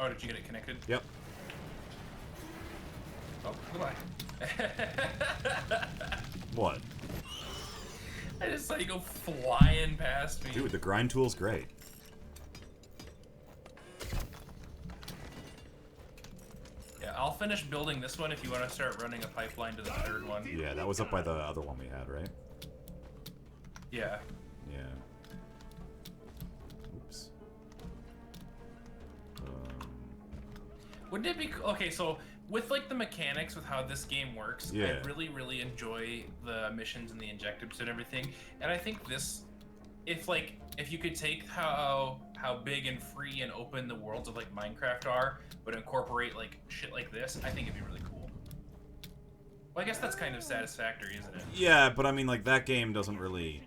Oh, did you get it connected? Yep. Oh, goodbye. What? I just saw you go flying past me. Dude, the grind tool's great. Yeah, I'll finish building this one if you want to start running a pipeline to the third one. Yeah, that was up by the other one we had, right? Yeah. Yeah. Oops. Wouldn't it be okay? So with like the mechanics with how this game works, yeah. I really enjoy the missions and the injectives and everything. And I think this, if you could take how big and free and open the worlds of like Minecraft are, but incorporate like shit like this, I think it'd be really cool. Well, I guess that's kind of satisfactory, isn't it? Yeah, but I mean, like, that game doesn't really...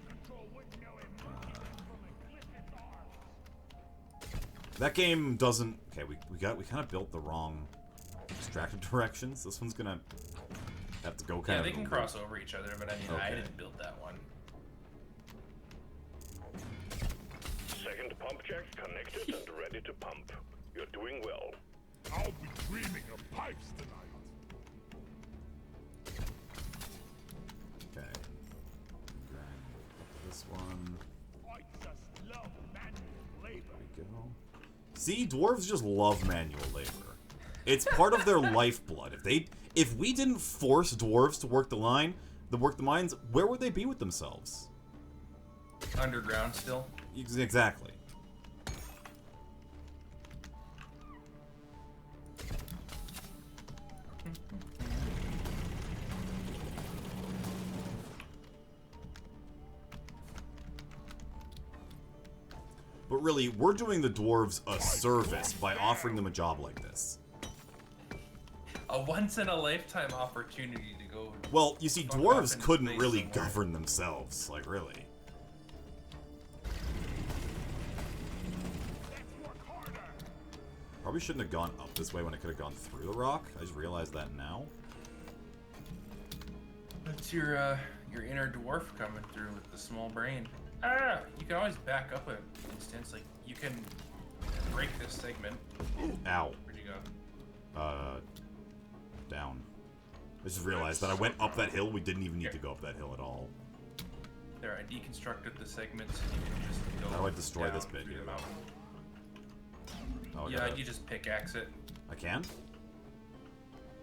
that game doesn't... Okay, we kind of built the wrong extractive directions. This one's gonna have to go kind of... Yeah, they can cross over each other, but I mean, okay. I didn't build that one. Second pump jack connected and ready to pump. You're doing well. I'll be dreaming of pipes tonight. Okay. This one. I just love manual labor. There we go. See, dwarves just love manual labor. It's part of their lifeblood. If we didn't force dwarves to work the mines, where would they be with themselves? Underground still. Exactly. But really, we're doing the dwarves a service by offering them a job like this. A once-in-a-lifetime opportunity to go... Well, you see, fuck off dwarves in couldn't space really somewhere. govern themselves, like, really. Probably shouldn't have gone up this way when it could have gone through the rock. I just realized that now. That's your inner dwarf coming through with the small brain. Ah, you can always back up an instance. Like, you can break this segment. Ow. Where'd you go? Down. I just realized that I went up that hill. We didn't even need to go up that hill at all. There, I deconstructed the segments. And you can just go How do I destroy down this bit through here? the mountain. Oh, Yeah, you just pickaxe it. I can?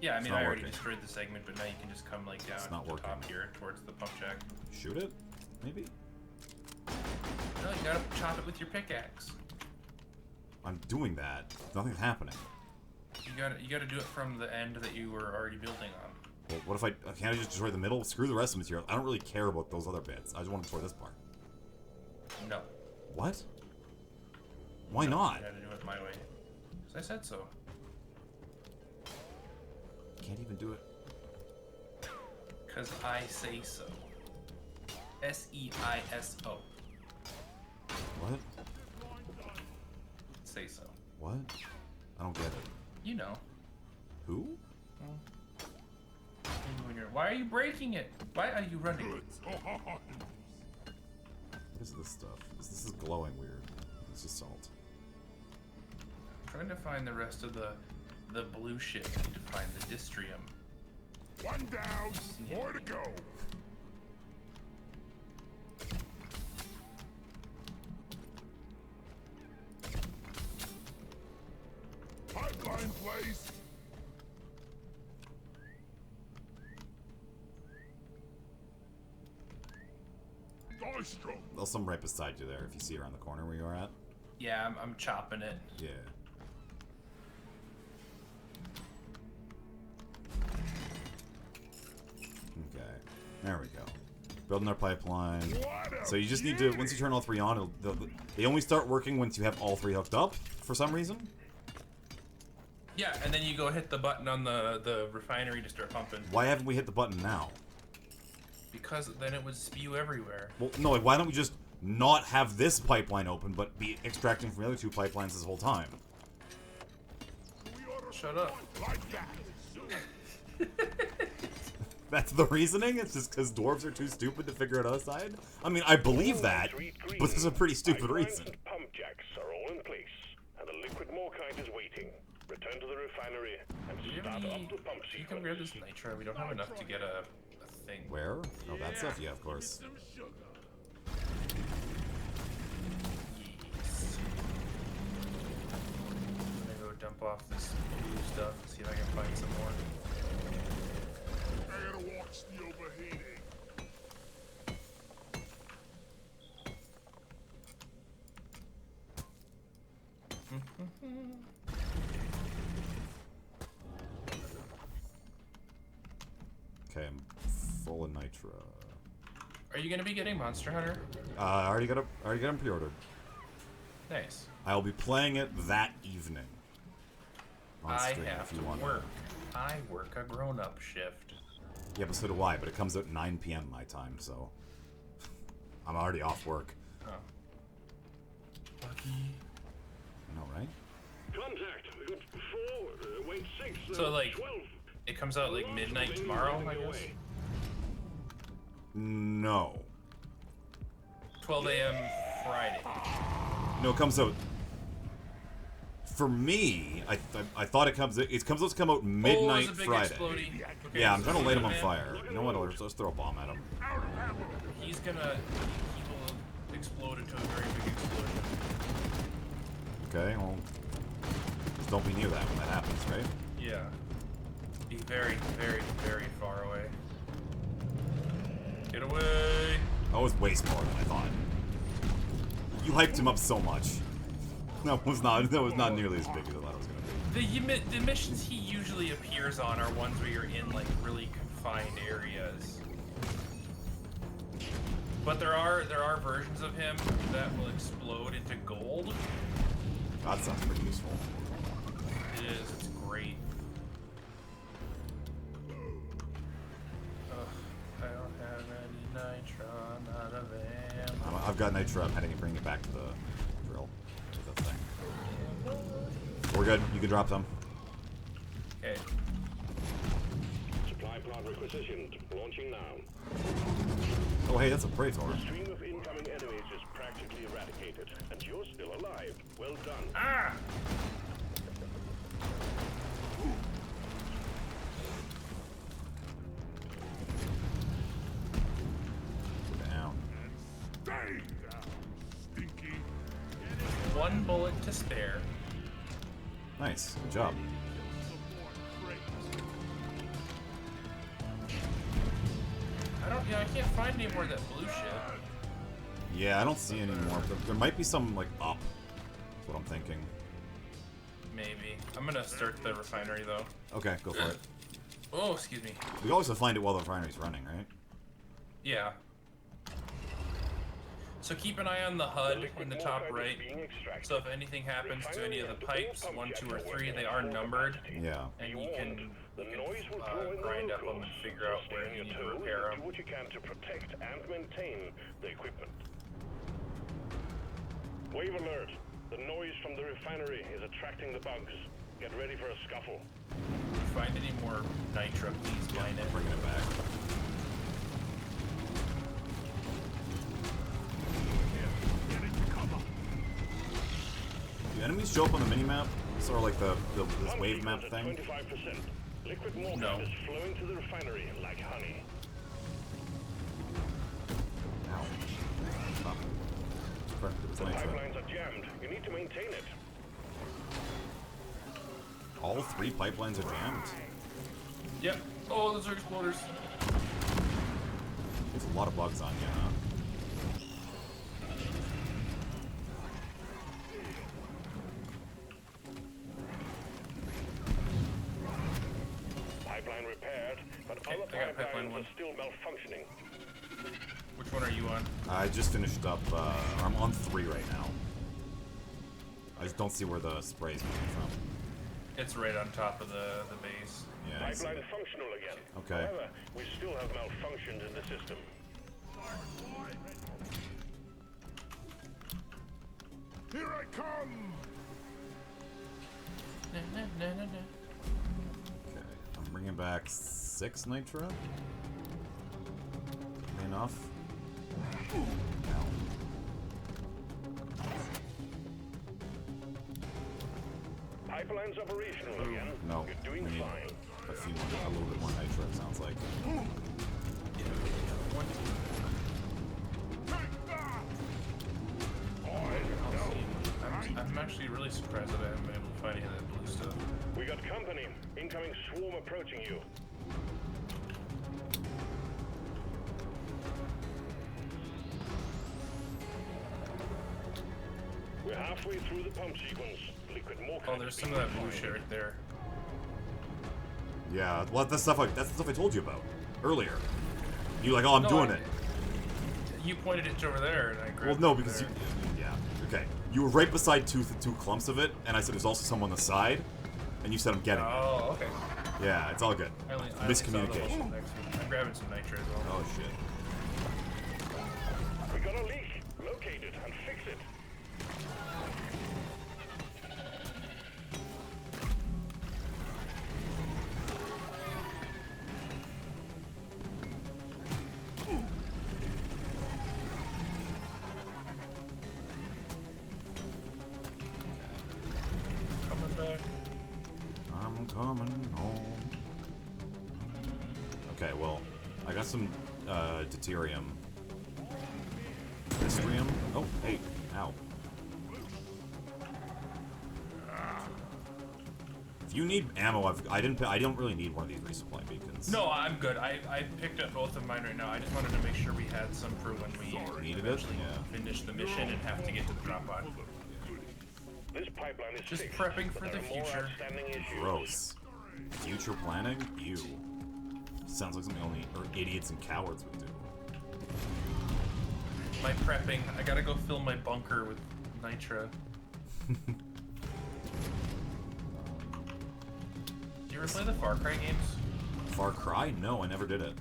Yeah, I mean, not I already working. destroyed the segment, but now you can just come like down It's not to the working. top here towards the pump jack. Shoot it? Maybe? No, you gotta chop it with your pickaxe. I'm doing that. Nothing's happening. You gotta do it from the end that you were already building on. Well, what if can't I just destroy the middle? Screw the rest of the material. I don't really care about those other bits. I just want to destroy this part. No. What? Why No, not? You gotta do it my way. Because I said so. Can't even do it. Because I say so. S-E-I-S-O. What? Say so. What? I don't get it. You know. Who? Why are you breaking it? Why are you running? What is this stuff? This is glowing weird. It's just salt. I'm trying to find the rest of the blue shit. I need to find the dystrium. One down, more to go. Pipeline placed. There's some right beside you there if you see around the corner where you are at. Yeah, I'm chopping it. Yeah. Okay. There we go. Building our pipeline. So you just need to, once you turn all three on, they only start working once you have all three hooked up, for some reason. Yeah, and then you go hit the button on the refinery to start pumping. Why haven't we hit the button now? Because then it would spew everywhere. Well, no, like, why don't we just not have this pipeline open, but be extracting from the other two pipelines this whole time? Shut up. That's the reasoning? It's just because dwarves are too stupid to figure it out outside? I mean, I believe that, but this is a pretty stupid reason. Pump jacks are all in place, and the liquid Morkite is waiting. Return to the refinery and Do you have start any... up the pump You can grab this nitro. We don't have enough to get a thing. Where? Oh, that stuff? Yeah, of course. Some sugar. Yes. I'm gonna go dump off this blue stuff and see if I can find some more. I gotta watch the overheating. Okay, I'm full of nitro. Are you gonna be getting Monster Hunter? I already got them pre-ordered. Nice. I'll be playing it that evening. On I stream, have if you to want work. I work a grown-up shift. Yeah, but so do I. But it comes out 9 p.m. my time, so I'm already off work. Oh. Lucky. I know, right? Contact. We got 4, wait, 6, So, like, 12. it comes out like midnight tomorrow, I guess? No. 12 a.m. Friday. No, it comes out. For me, I thought it comes out to come out midnight there's a big Friday. explodey. Okay, Yeah, I'm trying to light him on man. fire. You know what? Let's throw a bomb at him. He's gonna... He will explode into a very big explosion. Okay, well, just don't be near that when that happens, right? Yeah. Be very, very, very far away. Get away! That was way smaller than I thought. You hyped him up so much. That was not nearly as big as I thought it was gonna be. The missions he usually appears on are ones where you're in like really confined areas. But there are versions of him that will explode into gold. That sounds pretty useful. It is. It's great. Ugh, I don't have any nitro. I'm out of ammo. I've got nitro. I'm heading and bringing it back to the drill. To the thing. We're good. You can drop some. Okay. Supply plant requisitioned. Launching now. Oh, hey, that's a Praetor. The stream of incoming enemies is practically eradicated, and you're still alive. Well done. Ah! Down. Stay down, stinky. One bullet to spare. Nice. Good job. I can't find any more of that blue shit. Yeah, I don't see any more. There might be some, like, up. That's what I'm thinking. Maybe. I'm gonna start the refinery though. Okay, go for it. Oh, excuse me. We always have to find it while the refinery's running, right? Yeah. So keep an eye on the HUD in the top right. So if anything happens to any of the pipes, 1, 2, or 3, they are numbered, Yeah. and you can grind up them and figure out where you need to repair Do them. what you can to protect and maintain the equipment. Wave alert. The noise from the refinery is attracting the bugs. Get ready for a scuffle. If you find any more nitro, please mine it. Bringing it back. Do enemies show up on the mini-map? Sort of like this wave map At thing? 25%. Liquid Morkite No. is flowing to the refinery like honey. Ow. Stop. Perfect. It was The nitro. pipelines are jammed. You need to maintain it. All 3 pipelines are jammed. Yep. Oh, those are exploders. There's a lot of bugs on you, huh? Pipeline repaired, but Okay, other I got pipeline pipelines one. are still malfunctioning. Which one are you on? I just finished up, I'm on 3 right now. I just don't see where the spray is coming from. It's right on top of the base. Yeah, I see Pipeline it. functional again. Okay. However, we still have malfunctions in the system. Here I come! Na, na, na, na, na. Okay, I'm bringing back 6 nitro. Enough. Ow. pipeline's operational again. No, You're doing we need fine. a little bit more nitro, it sounds like. I'm actually really surprised that I haven't been able to find any of that blue stuff. We got company. Incoming swarm approaching you. We're halfway through the pump sequence. Liquid more. Oh, there's some of that blue shit right there. Yeah, well, that's the stuff I told you about earlier. You like, oh, I'm doing it. You pointed it over there, and I grabbed Well, it no, over because there. yeah, okay. You were right beside two clumps of it, and I said there's also some on the side, and you said I'm getting it. Oh, okay. Yeah, it's all good. I only saw the Miscommunication. one next to it. I'm grabbing some nitro as well. Oh shit. We got a leak. Locate it and fix it. Coming back. I'm coming home. Okay, well, I got some deuterium. Mystrium? Oh, hey, ow. If you need ammo, I don't really need one of these resupply beacons. No, I'm good. I picked up both of mine right now. I just wanted to make sure we had some for when we Needed it? eventually Yeah. finish the mission and have to get to the drop pod. This pipeline is Just fixed, prepping for but the there are more future. outstanding issues. Gross. Future planning? Ew. Sounds like something only idiots and cowards would do. My prepping. I gotta go fill my bunker with nitro. Do you ever play the Far Cry games? Far Cry? No, I never did it.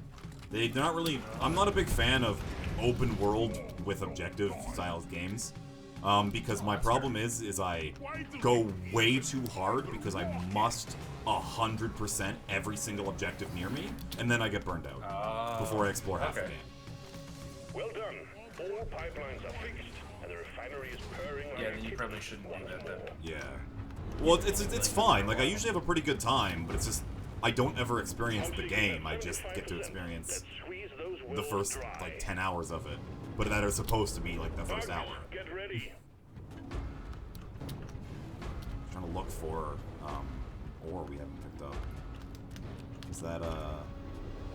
They're not really. I'm not a big fan of open world with objective style games. Because my problem is I go way too hard because I must 100% every single objective near me, and then I get burned out before I explore half the okay. game. Well done. All pipelines are fixed, and the refinery is purring like Yeah, a then you kitten. probably shouldn't do that then. Yeah. Well, it's fine. Like I usually have a pretty good time, but it's just I don't ever experience the game. I just get to experience Let's squeeze those the wells first dry. like 10 hours of it, but that are supposed to be like the first hour. Get ready. Trying to look for ore we haven't picked up. Is that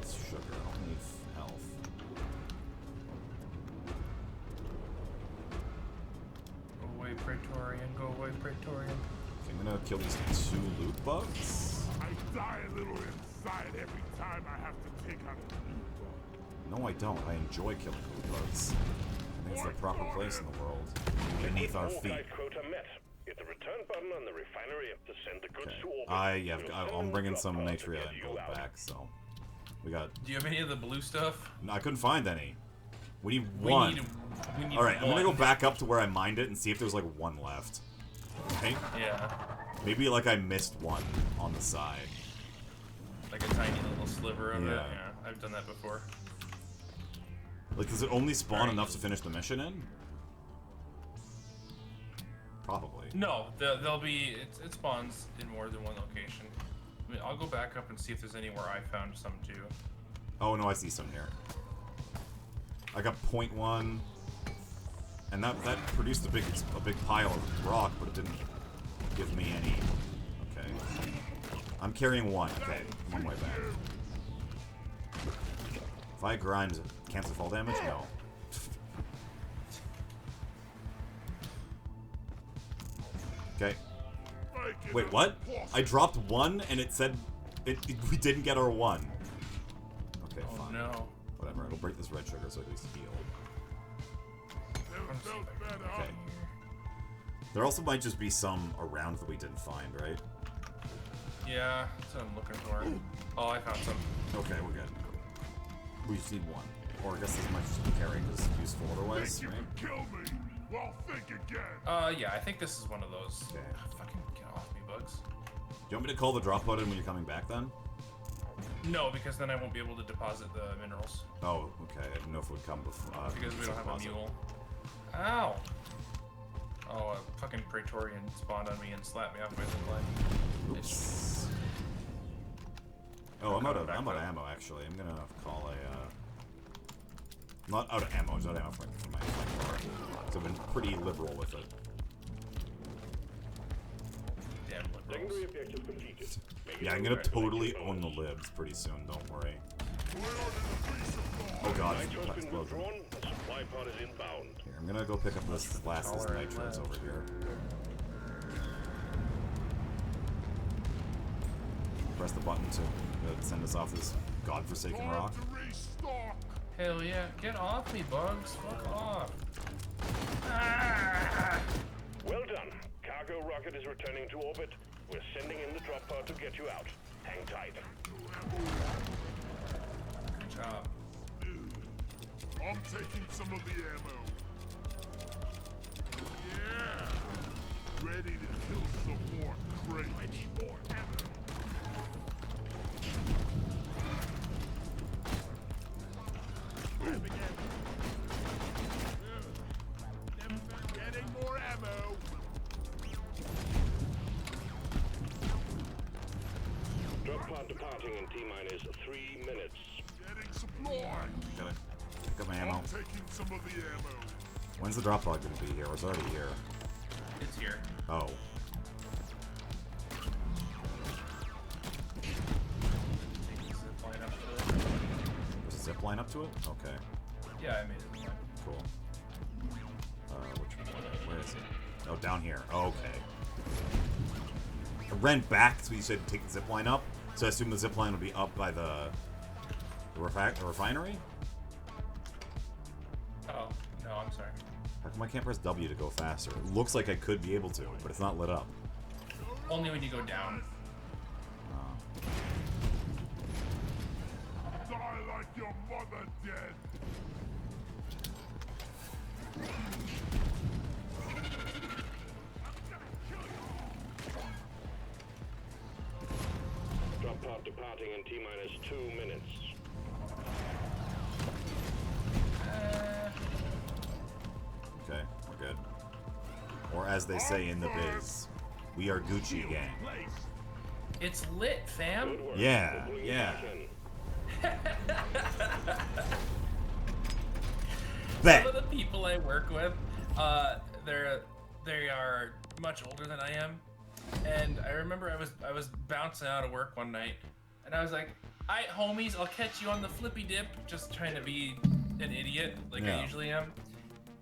it's sugar? I don't need health. Go away, Praetorian. Go away, Praetorian. Okay, I'm gonna kill these 2 loot bugs. I die a little inside every time I have to take out a new bug. No, I don't. I enjoy killing loot bugs. I think it's the proper place in the world. Beneath our feet. Hawkeye quota met. Hit the return button on the refinery to send the goods to orbit. I'm bringing some We'll natria get and you gold out. back, so we got. Do you have any of the blue stuff? No, I couldn't find any. We need We one. need All right, I'm gonna go one. back up to where I mined it and see if there's like one left. Okay. Yeah, Maybe like I missed one on the side. like a tiny little sliver of it. Yeah. Yeah, I've done that before. Like, does it only spawn enough to finish the mission in? Probably. No, they'll be. It spawns in more than one location. I mean, I'll go back up and see if there's anywhere I found some too. Oh no, I see some here. I got 0.1, and that produced a big pile of rock, but it didn't give me any. Okay. I'm carrying 1. Okay, I'm on my back. If I grind, cancel fall damage? No. Okay. Wait, what? I dropped 1 and it said we didn't get our 1. Okay, Oh fine. no. Whatever, it'll break this red sugar so at least heal. Never felt better. Okay. There also might just be some around that we didn't find, right? Yeah, that's what I'm looking for. Oh, I found some. Okay, we're good. We just need 1. Or I guess this might just be carrying because it's useful otherwise, Think you right? can kill me? Well, think again. Yeah, I think this is one of those. Okay. Fucking get off me, bugs. Do you want me to call the drop button when you're coming back then? No, because then I won't be able to deposit the minerals. Oh, okay. I didn't know if it would come before. Because we don't have a deposit. mule. Ow! Oh, a fucking Praetorian spawned on me and slapped me off my zipline. Oops. Oh, I'm out of ammo actually. I'm gonna call a not out of ammo, it's out of ammo for my car. So I've been pretty liberal with it. Damn liberals. Secondary objective completed. Yeah, I'm gonna totally own the libs pretty soon, don't worry. Oh god, Nitro's been explosion. withdrawn. A supply pod is inbound. Here, I'm gonna go pick up this last of these nitros over here. Press the button to send us off this godforsaken rock. Hell yeah. Get off me, bugs. Fuck off. Ah! Well done. Cargo rocket is returning to orbit. We're sending in the drop pod to get you out. Hang tight. Good job. I'm taking some of the ammo. Yeah! Ready to kill some more crates. I need more ammo. Grabbing ammo. Getting more ammo. Drop pod departing in T-minus 3 minutes. Getting supply. Gotta pick up my ammo. I'm taking some of the ammo. When's the drop pod gonna be here? It's already here. It's here. Oh. Take the zipline up to it. There's a zip line up to it? Okay. Yeah, I made it. Cool. Which one? Where is it? Oh, down here. Oh, okay. I ran back, so you said take the zip line up. So I assume the zip line would be up by the refinery? Oh, no, I'm sorry. How come I can't press W to go faster? It looks like I could be able to, but it's not lit up. Only when you go down. Die like your mother dead. Drop pod departing in T-minus 2 minutes. Okay, we're good. Or as they say in the biz, we are Gucci gang. It's lit, fam. Good work. Yeah, We'll bring you yeah. back in. Bet. Some of the people I work with, they are much older than I am, and I remember I was bouncing out of work one night, and I was like, "Alright, homies, I'll catch you on the flippy dip," just trying to be an idiot like Yeah. I usually am.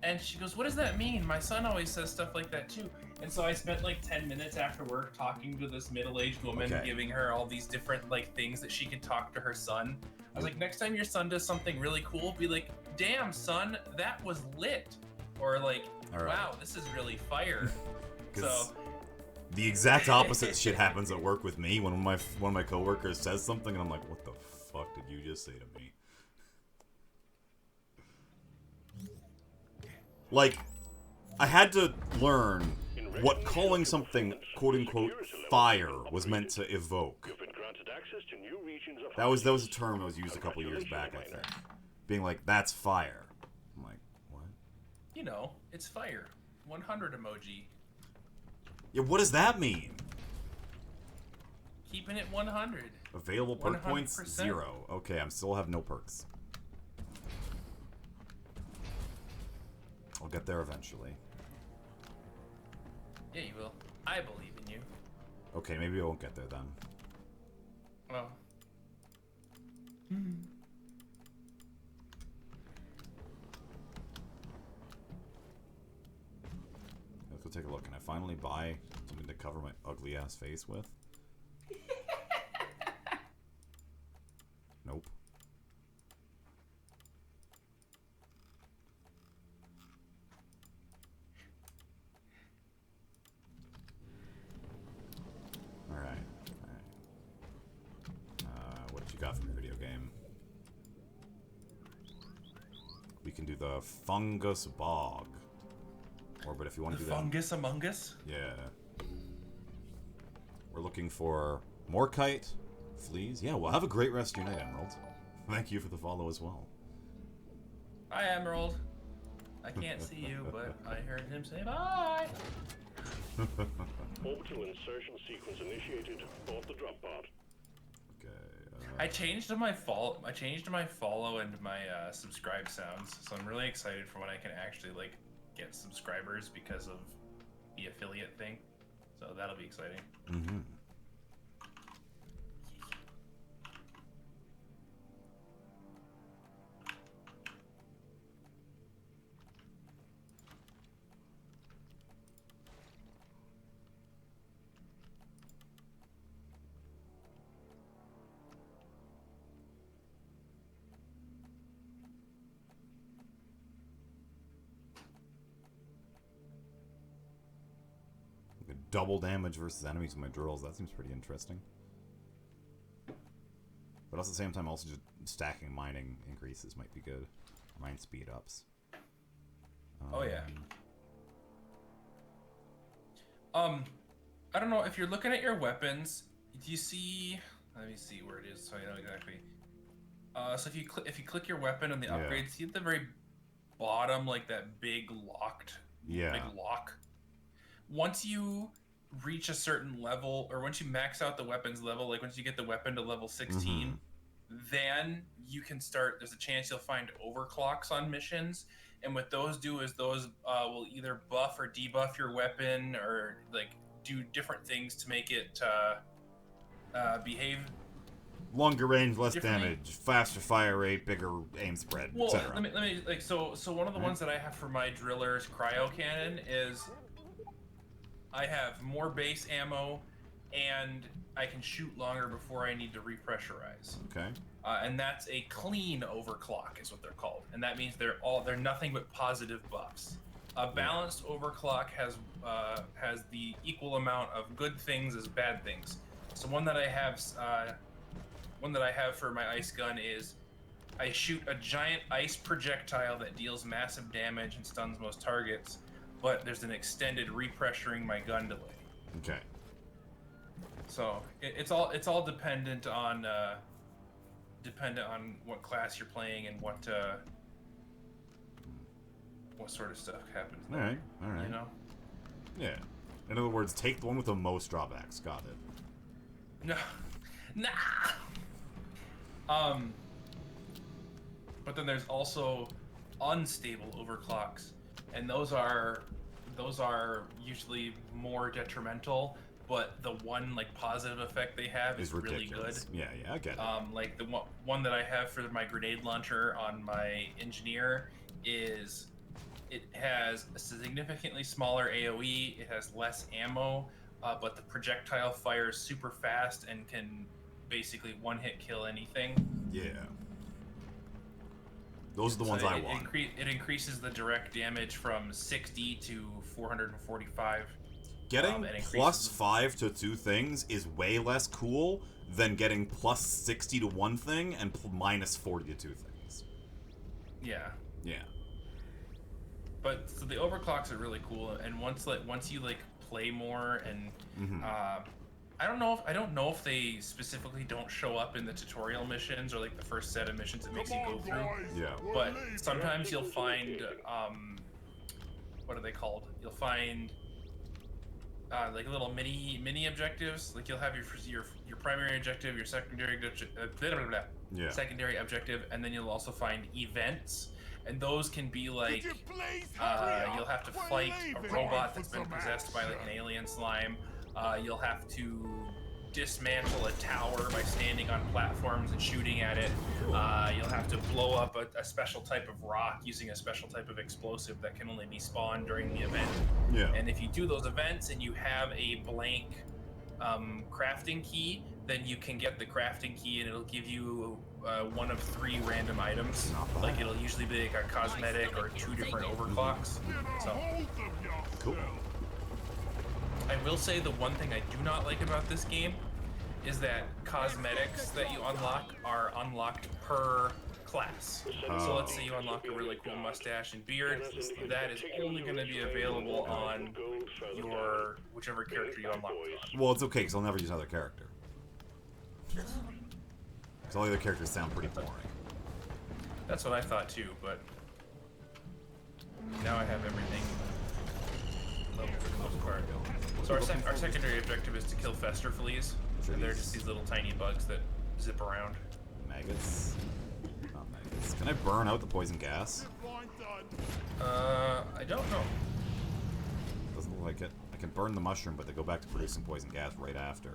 And she goes, "What does that mean? My son always says stuff like that too." And so I spent like 10 minutes after work talking to this middle-aged woman, Okay. giving her all these different like things that she could talk to her son. I was like, next time your son does something really cool, be like, "Damn, son, that was lit," or like, All right. "Wow, this is really fire." 'Cause So the exact opposite shit happens at work with me when one of my coworkers says something and I'm like, what the fuck did you just say to me? Like, I had to learn what calling something quote unquote fire was meant to evoke. You've been granted access to new regions of That was a term that was used a couple years back, I think. Being like, that's fire. I'm like, what? you know, it's fire. 100 emoji. Yeah, what does that mean? Keeping it 100. Available perk points? 100%. 0. Okay, I still have no perks. I'll get there eventually. Yeah, you will. I believe in you. Okay, maybe I won't get there then. Well, Let's go take a look. Can I finally buy something to cover my ugly ass face with? Nope. Alright. What you got from your video game? We can do the Fungus Bog. Or, but if you want the to do that... fungus among us? Yeah. We're looking for Morkite, fleas. Yeah, well, have a great rest of your night, Emerald. Thank you for the follow as well. Hi, Emerald. I can't see you, but I heard him say bye. Orbital insertion sequence initiated. Board the drop pod. Okay. I changed my follow and my subscribe sounds, so I'm really excited for when I can actually like get subscribers because of the affiliate thing. So that'll be exciting. Mm-hmm. Double damage versus enemies with my drills. That seems pretty interesting. But at the same time, also just stacking mining increases might be good. Mine speed ups. Oh yeah. I don't know if you're looking at your weapons. Do you see? Let me see where it is so I know exactly. So if you click your weapon on the upgrade, see at the very bottom, like that big locked, big lock. Once you reach a certain level, or once you max out the weapons level, like once you get the weapon to level 16, then you can start. There's a chance you'll find overclocks on missions, and what those do is those will either buff or debuff your weapon, or like do different things to make it behave. Longer range, less damage, faster fire rate, bigger aim spread, well, etc. let me like so one of the ones that I have for my driller's cryo cannon is I have more base ammo, and I can shoot longer before I need to repressurize. Okay. And that's a clean overclock, is what they're called, and that means they're nothing but positive buffs. A balanced overclock has the equal amount of good things as bad things. So one that I have for my ice gun is I shoot a giant ice projectile that deals massive damage and stuns most targets, but there's an extended repressuring my gun delay. Okay. So it's all dependent on what class you're playing and what sort of stuff happens there. All right. You know? Yeah. In other words, take the one with the most drawbacks. Got it. No. Nah. But then there's also unstable overclocks, and those are usually more detrimental, but the one like positive effect they have is really good. Yeah, I get it. Like the one that I have for my grenade launcher on my engineer is it has a significantly smaller AoE, it has less ammo, but the projectile fires super fast and can basically one-hit kill anything. Yeah. Those are the ones I want. It increases the direct damage from 60 to 445. Getting plus 5 to 2 things is way less cool than getting plus 60 to 1 thing and minus 40 to 2 things. Yeah. Yeah. But so the overclocks are really cool, and once you like play more and I don't know if they specifically don't show up in the tutorial missions or like the first set of missions it makes you go through. Yeah. But sometimes you'll find what are they called? You'll find like little mini objectives. Like you'll have your primary objective, your secondary secondary objective, and then you'll also find events. And those can be like you'll have to fight a robot that's been possessed by like an alien slime. You'll have to dismantle a tower by standing on platforms and shooting at it. You'll have to blow up a special type of rock using a special type of explosive that can only be spawned during the event. Yeah. And if you do those events and you have a blank crafting key, then you can get the crafting key and it'll give you one of 3 random items. Like it'll usually be like a cosmetic or 2 different overclocks. So cool. I will say the one thing I do not like about this game is that cosmetics that you unlock are unlocked per class. So let's say you unlock a really cool mustache and beard, that is only going to be available on your whichever character you unlock. Well, it's okay because I'll never use another character. Because all the other characters sound pretty boring. That's what I thought too, but Now I have everything level for the most part. So our secondary objective is to kill fester fleas. And they're just these little tiny bugs that zip around. Maggots? Not maggots. Can I burn out the poison gas? I don't know. Doesn't look like it. I can burn the mushroom, but they go back to producing poison gas right after.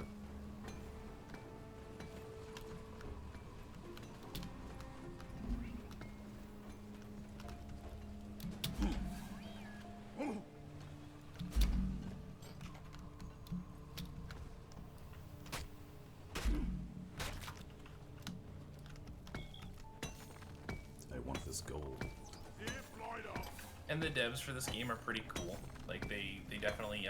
I want this gold. And the devs for this game are pretty cool. Like they definitely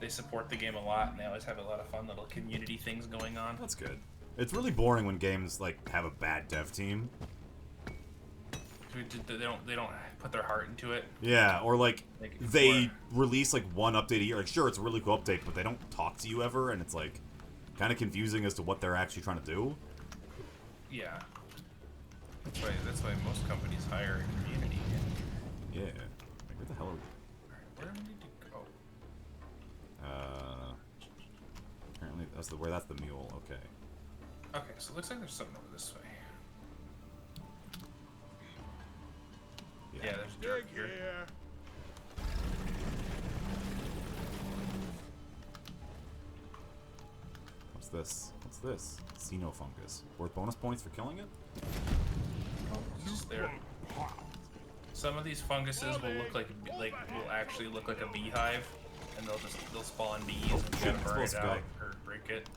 they support the game a lot, and they always have a lot of fun little community things going on. That's good. It's really boring when games like have a bad dev team. They don't put their heart into it. Yeah, or like they release like one update a year. Like sure, it's a really cool update, but they don't talk to you ever, and it's like kind of confusing as to what they're actually trying to do. Yeah. That's why most companies hire a community. Yeah. Like, where the hell are we? Where do we need to go? Apparently that's the mule. Okay. Okay, so it looks like there's something over this way. Yeah, there's dirt here. What's this? What's this? Xenofungus. Worth bonus points for killing it? Oh, it's just there. Some of these funguses will look like will actually look like a beehive, and they'll spawn bees and you shit, gotta burn it's it supposed to out or break it.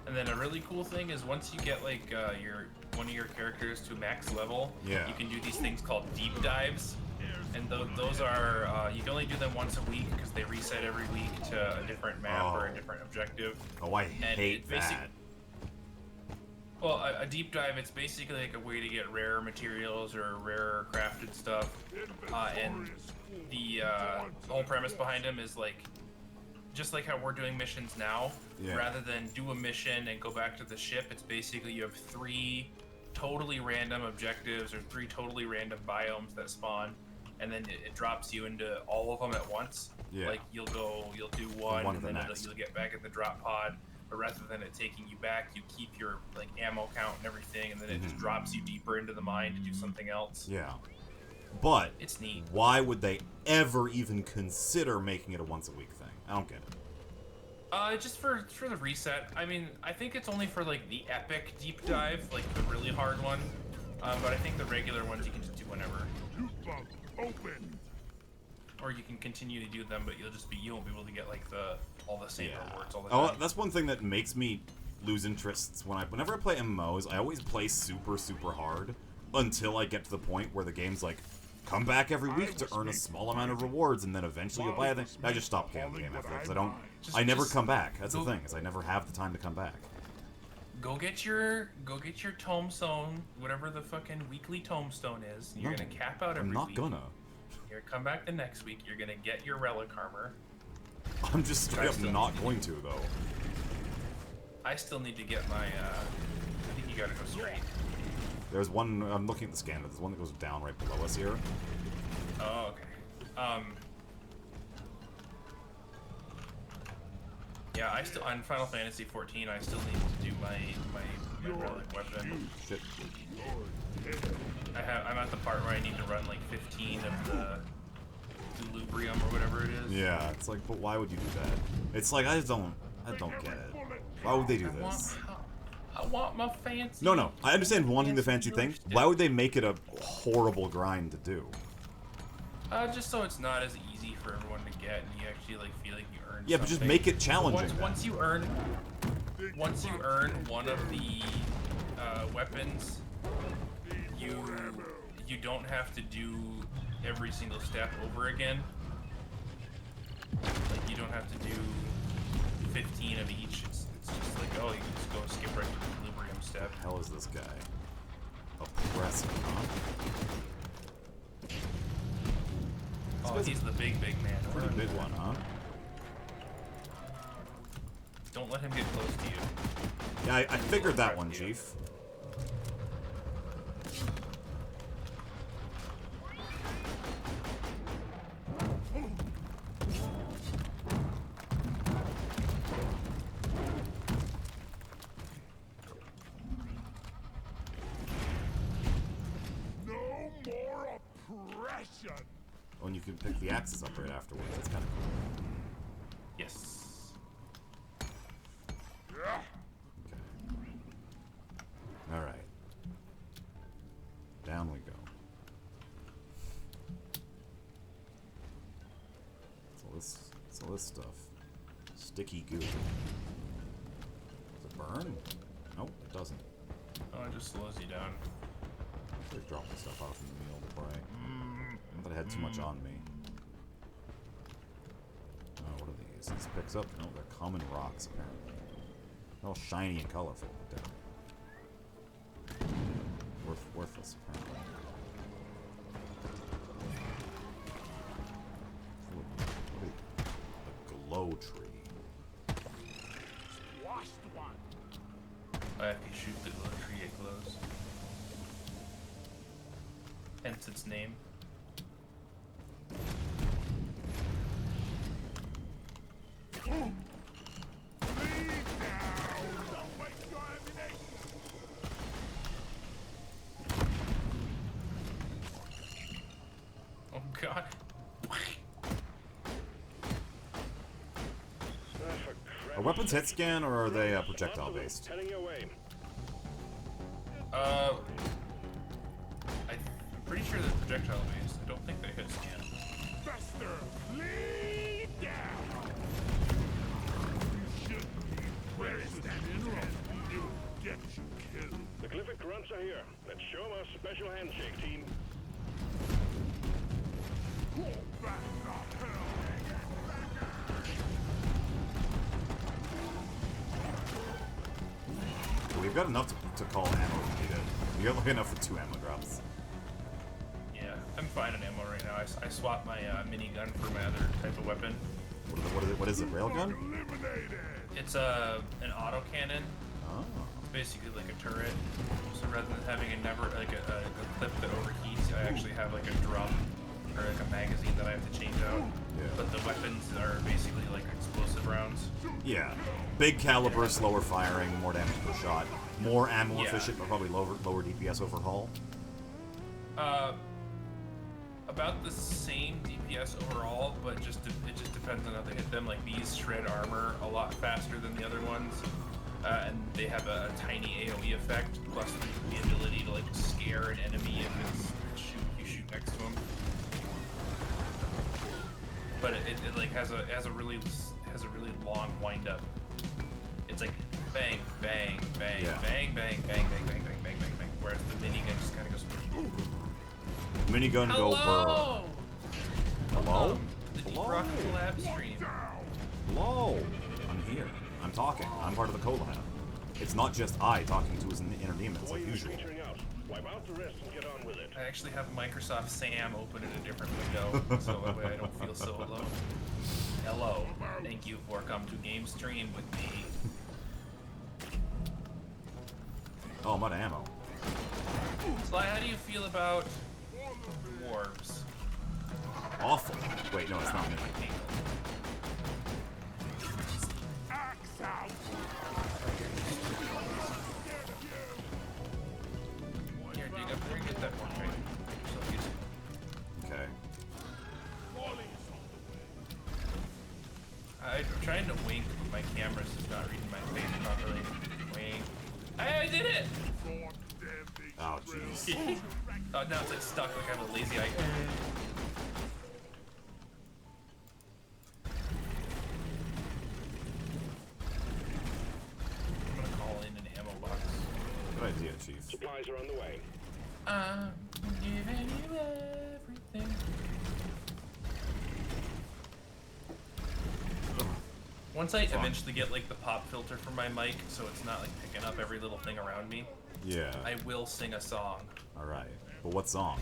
And then a really cool thing is once you get like one of your characters to max level, Yeah. you can do these things called deep dives. And those are, you can only do them once a week because they reset every week to a different map or a different objective. Oh, I hate that. Well, a deep dive, it's basically like a way to get rare materials or rare crafted stuff. And the whole premise behind them is like, just like how we're doing missions now, rather than do a mission and go back to the ship, it's basically you have 3 totally random objectives or 3 totally random biomes that spawn. And then it drops you into all of them at once. Yeah. Like you'll do one, and then you'll get back at the drop pod. But rather than it taking you back, you keep your like ammo count and everything, and then it just drops you deeper into the mine to do something else. Yeah. But it's neat. Why would they ever even consider making it a once a week thing? I don't get it. Just for the reset. I mean, I think it's only for like the epic deep dive, like the really hard one. But I think the regular ones you can just do whenever. Open. Or you can continue to do them, but you won't be able to get like all the same rewards all the time. Oh, that's one thing that makes me lose interests whenever I play MMOs. I always play super hard until I get to the point where the game's like, come back every week to earn a small amount of rewards, and then eventually you'll buy it. I just stop playing the game after that because I never come back. That's the thing, is I never have the time to come back. Go get your tombstone, whatever the fucking weekly tombstone is. You're gonna cap out every week. I'm not gonna. You're gonna come back the next week. You're gonna get your relic armor. I'm just straight up not going to though. I still need to get my. I think you gotta go straight. There's one. I'm looking at the scanner. There's one that goes down right below us here. Oh, okay. Yeah, I still on Final Fantasy 14. I still need to do my relic weapon. Shit. I'm at the part where I need to run like 15 of the Lubrium or whatever it is. Yeah, it's like, but why would you do that? It's like I don't get it. Why would they do this? I want my fancy. No. I understand wanting the fancy thing. Why would they make it a horrible grind to do? Just so it's not as easy for everyone to get, and you actually like feel like you earned. Yeah, but just make it challenging. Once you earn one of the weapons, you don't have to do every single step over again. Like you don't have to do 15 of each. It's just like, oh, you can just go skip right to the equilibrium step. What the hell is this guy? Oppressive, huh? Oh, he's the big man. Pretty big one, huh? Don't let him get close to you. Yeah, I figured that one, Chief. No more oppression. Oh, and you can pick the axes up right afterwards. That's kind of cool. Yes. Yeah. Okay. Alright. Down we go. So this stuff. Sticky goo. Does it burn? Nope, it doesn't. Oh, it just slows you down. They're dropping stuff off in the meal to buy. Not that I had too much on me. Oh, what are these? These picks up? No, they're common rocks, apparently. They're all shiny and colorful. Damn. Worthless, apparently. A glow tree. Washed one. If you shoot the glow tree, it glows. Hence its name. Oh god. Are weapons hit scan or are they projectile based? Heading your way. I'm pretty sure they're projectile based. I don't think they hit scan. Fester, lead down. You shouldn't be precious mineral. It'll get you killed. The Glyphic grunts are here. Let's show them our special handshake, team. Back the hell. We've got enough to call ammo if needed. We got lucky enough for 2 ammo drops. Yeah, I'm fine on ammo right now. I swapped my minigun for my other type of weapon. What is it? Railgun? Eliminated. It's an autocannon. Oh. It's basically like a turret. So rather than having a clip that overheats, I actually have like a drum or like a magazine that I have to change out. Yeah. But the weapons are basically like explosive rounds. Yeah. Big caliber, slower firing, more damage per shot. More ammo Yeah. efficient, but probably lower DPS overhaul. About the same DPS overall, but it just depends on how they hit them. Like these shred armor a lot faster than the other ones, and they have a tiny AOE effect, plus the ability to like scare an enemy if you shoot next to them. But it like has a really long wind up. It's like bang bang bang Yeah. bang bang bang bang bang bang bang bang bang. Whereas the minigun just kind of goes. Minigun go Hello. burr. Hello? The Deep Hello? Rock collab stream. Hello? I'm here. I'm talking. I'm part of the collab. It's not just I talking to his inner demons like usual. Featuring out. Wipe out the rest and get on with it. I actually have Microsoft Sam open in a different window, so that way I don't feel so alone. Hello. Thank you for coming to Game Stream with me. Oh, I'm out of ammo. Sly, how do you feel about dwarves? Awful. Wait, no, it's not me. Axe out. Here, dig up there and get that one right. So easy. Okay. I'm trying to wink, but my camera's just not reading my face properly. Wink. Hey, I did it! Oh, jeez. Oh, now it's like stuck, like I have a lazy eye. I'm gonna call in an ammo box. Good idea, Chief. Supplies are on the way. I'm giving you everything. Once I eventually get like the pop filter for my mic, so it's not like picking up every little thing around me, Yeah. I will sing a song. Alright. But what song?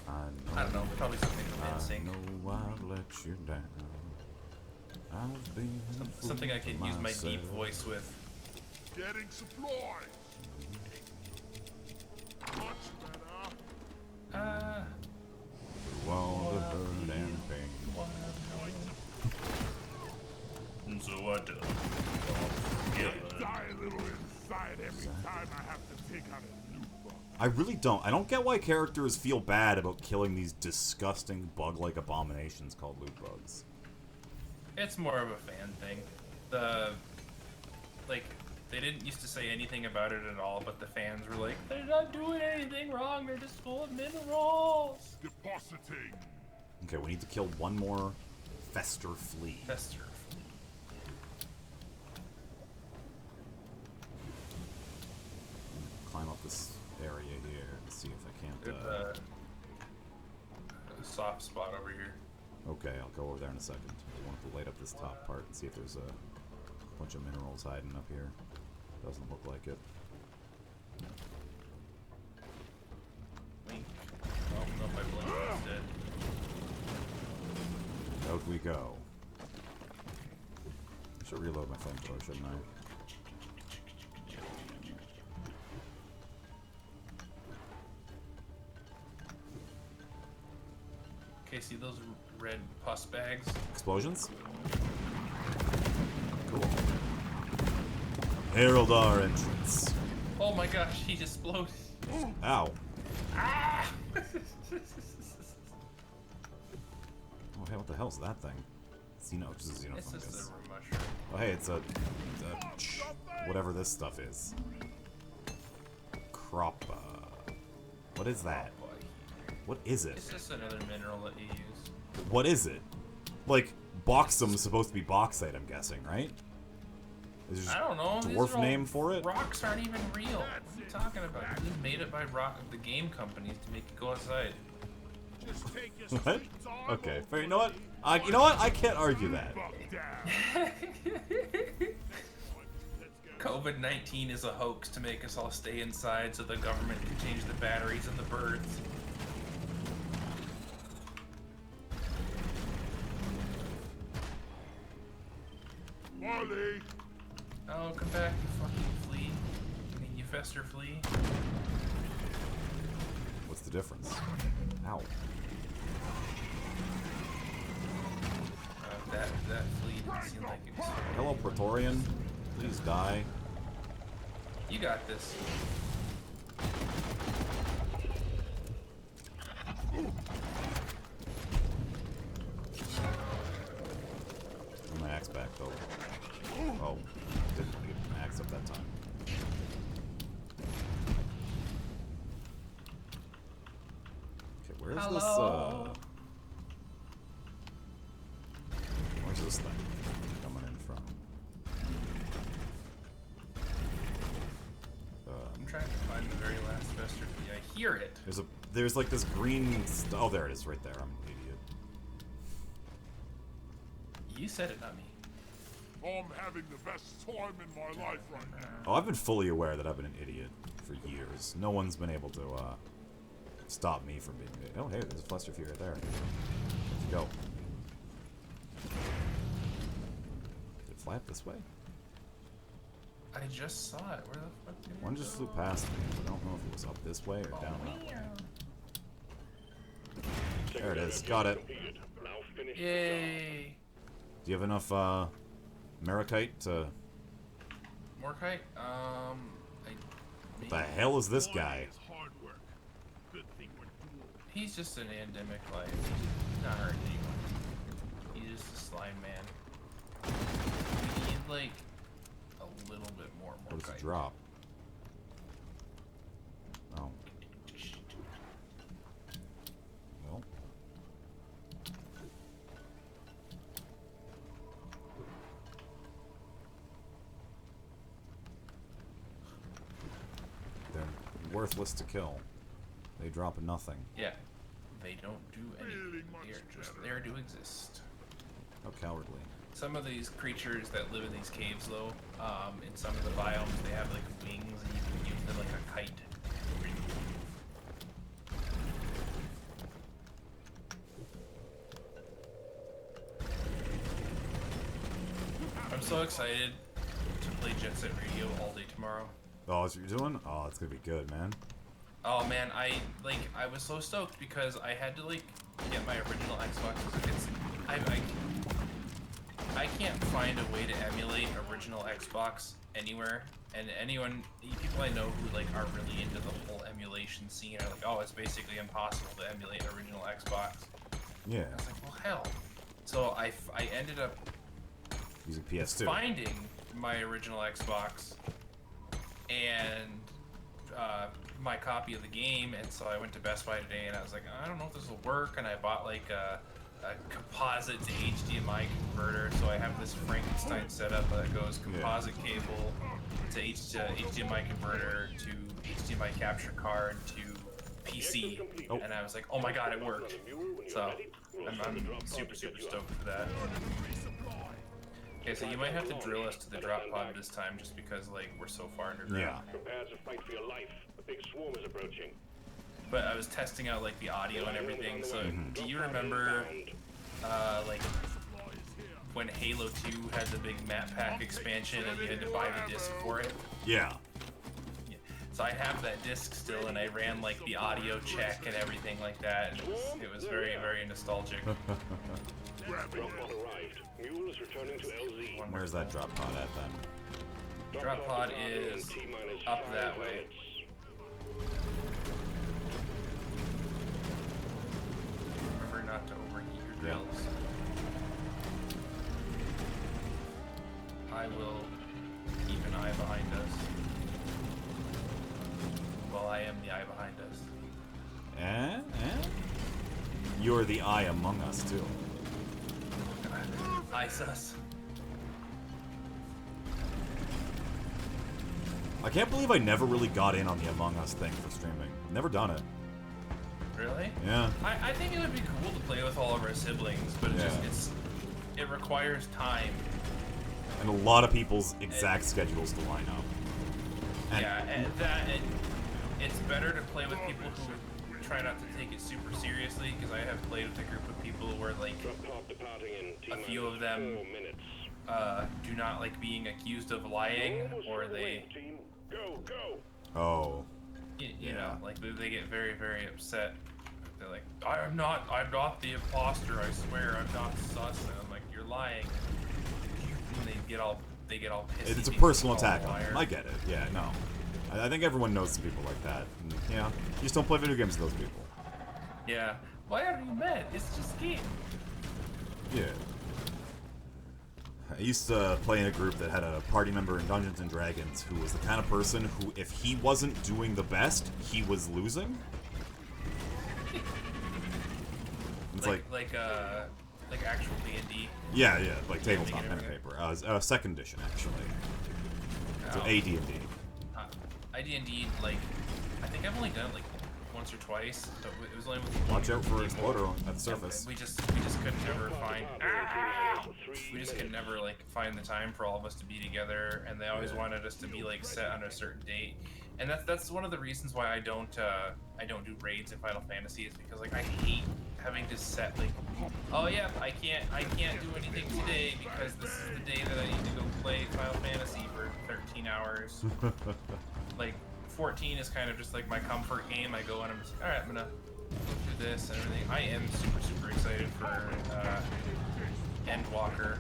I don't know, probably something from I NSYNC. know I've let you down. I've been Something I can use my deep myself. voice with. Getting supplies. Much better. Wall to burn and pain. So what? Die a little inside every time I have to take out a new bug. I really don't. I don't get why characters feel bad about killing these disgusting bug-like abominations called loot bugs. It's more of a fan thing. They didn't used to say anything about it at all, but the fans were like, they're not doing anything wrong, they're just full of minerals. Depositing. Okay, we need to kill one more Fester flea. Fester. Climb up this area here and see if I can't. There's a soft spot over here. Okay, I'll go over there in a second. I want to light up this top part and see if there's a bunch of minerals hiding up here. Doesn't look like it. Wink. Oh, no, my blink is dead. Out we go. I should reload my flamethrower, shouldn't I? Okay, see those red pus bags? Explosions? Cool. Herald our entrance. Oh my gosh, he just exploded. Ow. Ah! Oh, hey, what the hell's that thing? Just a It's xenofungus. just a mushroom. Oh, hey, it's a whatever this stuff is. Crop. What is that? Oh, boy. What is it? It's just another mineral that you use. What is it? Like, Boxum's supposed to be bauxite, I'm guessing, right? Is there I don't know. a These dwarf are all- name for it? Rocks aren't even real. What are you talking about? They made it by the game companies to make it go outside. Just take your What? sweet time, Okay, old fair. You know what? buddy. You know what? I can't argue that. Buck down. COVID-19 is a hoax to make us all stay inside so the government can change the batteries in the birds. Molly. Oh, come back, you fucking flea. I mean, you fester flea. What's the difference? Ow. That flea didn't seem like it was... Hello, Praetorian. Please die. You got this. Get my axe back, though. Oh, didn't get my axe up that time. Okay, where's Hello? where's this thing coming in from? I'm trying to find the very last fester flea. I hear it. There's like this green oh, there it is right there. I'm an idiot. You said it, not me. I'm having the best time in my life right now. Oh, I've been fully aware that I've been an idiot for years. No one's been able to stop me from being an idiot. Oh, hey, there's a fluster few right there. Let's go. Did it fly up this way? I just saw it. Where the fuck did One it just go? flew past me. I don't know if it was up this way or down that way. There it is. Got it. Completed. Now finish the Yay! Do you have enough Marikite to... Morkite? What the hell is this guy? It's hard work. Good thing we're dual. He's just an endemic life. He's not hurting anyone. He's just a slime man. We need, like, a little bit more What does Morkite. it drop? Oh. Well. They're worthless to kill. They drop nothing. Yeah. They don't do anything. Really much They're just better. there to exist. How cowardly. Some of these creatures that live in these caves, though, in some of the biomes, they have like wings, and you can use them like a kite. so excited to play Jet Set Radio all day tomorrow. Oh, that's what you're doing? Oh, it's gonna be good, man. Oh man, I was so stoked because I had to like get my original Xbox. It's I can't find a way to emulate original Xbox anywhere. And people I know who like are really into the whole emulation scene are like, oh, it's basically impossible to emulate original Xbox. Yeah. I was like, well, hell. So I ended up Using PS2. finding my original Xbox and my copy of the game, and so I went to Best Buy today, and I was like, I don't know if this will work, and I bought like a composite to HDMI converter, so I have this Frankenstein setup that goes composite cable to HDMI converter to HDMI capture card to PC, and I was like, oh my god, it worked. So I'm super stoked for that. Okay, so you might have to drill us to the drop pod this time, just because like we're so far underground. Yeah. Prepare to fight for your life. A big swarm is approaching. But I was testing out like the audio and everything. So do you remember like when Halo 2 had the big map pack expansion and you had to buy the disc for it? Yeah. So I have that disc still, and I ran like the audio check and everything like that. And it was very nostalgic. Drop pod arrived. Mule is returning to LZ. Where's that drop pod at then? Drop pod is up that way. Remember not to overheat your drills. I will keep an eye behind us. Well, I am the eye behind us. You're the eye among us, too. ISIS. I can't believe I never really got in on the Among Us thing for streaming. Never done it. Really? Yeah. I think it would be cool to play with all of our siblings, but it requires time. And a lot of people's exact schedules to line up. And it's better to play with people who try not to take it super seriously, because I have played with a group of people where like a few of them do not like being accused of lying, or they you know, like they get very upset. They're like, I'm not the imposter, I swear, I'm not sus. And I'm like, you're lying. And they get all pissy. It's a personal attack on them. I get it. Yeah, no. I think everyone knows some people like that. And, you just don't play video games with those people. Yeah. Why are you mad? It's just a game. Yeah. I used to play in a group that had a party member in Dungeons and Dragons who was the kind of person who, if he wasn't doing the best, he was losing. It's like actual D&D. Yeah, like tabletop pen and paper. Second edition, actually. So AD&D. AD&D, like, I think I've only done it like once or twice, but it was only with Watch out for Exploder at the surface. We just could never find. We just could never like find the time for all of us to be together, and they always wanted us to be like set on a certain date. And that's one of the reasons why I don't do raids in Final Fantasy, is because like I hate having to set like, oh yeah, I can't do anything today because this is the day that I need to go play Final Fantasy for 13 hours. Like 14 is kind of just like my comfort game. I go and I'm just like, all right, I'm gonna do this and everything. I am super excited for Endwalker,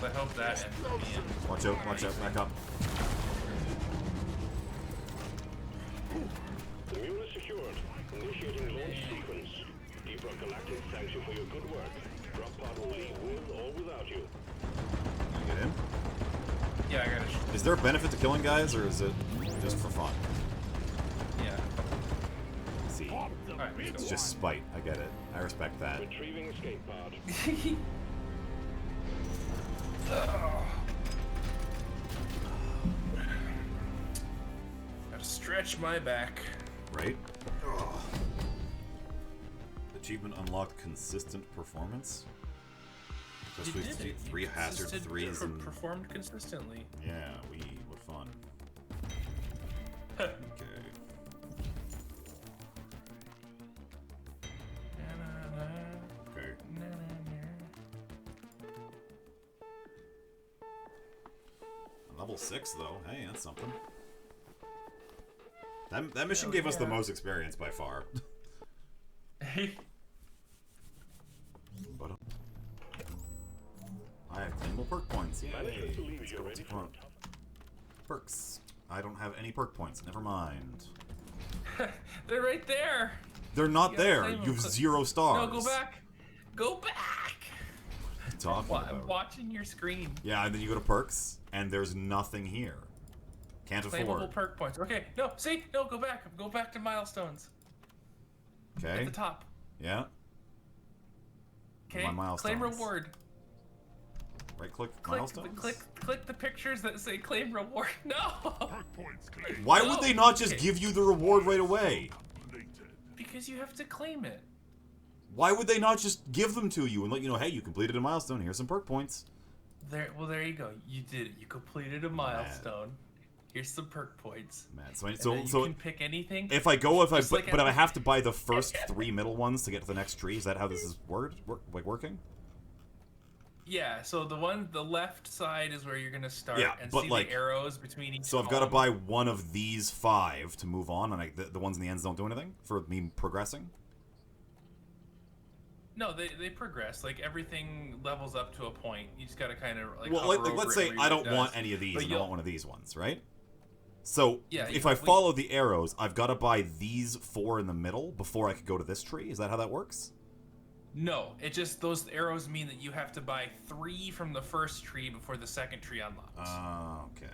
so I hope that ends up being. Watch out, back up. The mule is secured. Initiating launch sequence. Deeper Galactic thanks you for your good work. Drop pod will leave with or without you. Can you get in? Yeah, I gotta. Is there a benefit to killing guys, or is it just for fun? Yeah. See, Alright, it's just spite. I get it. I respect that. Retrieving escape pod. Gotta stretch my back. Right? Achievement unlocked consistent performance. Just You with did it. three You hazard consistent- threes and performed consistently. yeah, what fun. Okay. Okay. Level 6, though. Hey, that's something. That mission gave us the most experience by far. But, I have claimable perk points. Yay! Let's go take one. Perks. I don't have any perk points. Never mind. They're right there. They're not there. You have 0 stars. No, go back. Go back. I'm watching your screen. Yeah, and then you go to perks, and there's nothing here. Can't afford. Claimable perk points. Okay, no, see? No, go back. Go back to milestones. Okay. At the top. Yeah. Okay, My milestones. claim reward. Right click milestones? Click the pictures that say claim reward. No! Perk points claimed. Why would they not just give you the reward right away? Because you have to claim it. Why would they not just give them to you and let you know, hey, you completed a milestone, here's some perk points? There you go. You did it. You completed a milestone. Here's some perk points. Man, You can pick anything. If I have to buy the first 3 middle ones to get to the next tree. Is that how this is working? Yeah. So the left side is where you're gonna start. Yeah, and but see like the arrows between each. So I've got to buy one of these 5 to move on, and the ones in the ends don't do anything for me progressing. No, they progress. Like everything levels up to a point. You just gotta kind of like. Well, let's say I don't want any of these, and I want one of these ones, right? So if I follow the arrows, I've got to buy these 4 in the middle before I could go to this tree. Is that how that works? No, it just those arrows mean that you have to buy 3 from the first tree before the second tree unlocks. Okay.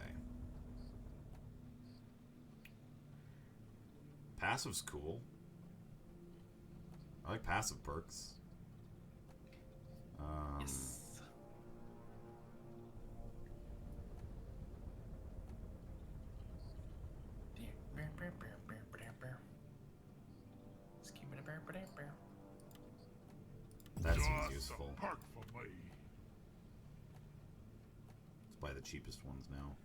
Passive's cool. I like passive perks. Yes. That seems useful. Perk for me. Let's buy the cheapest ones now.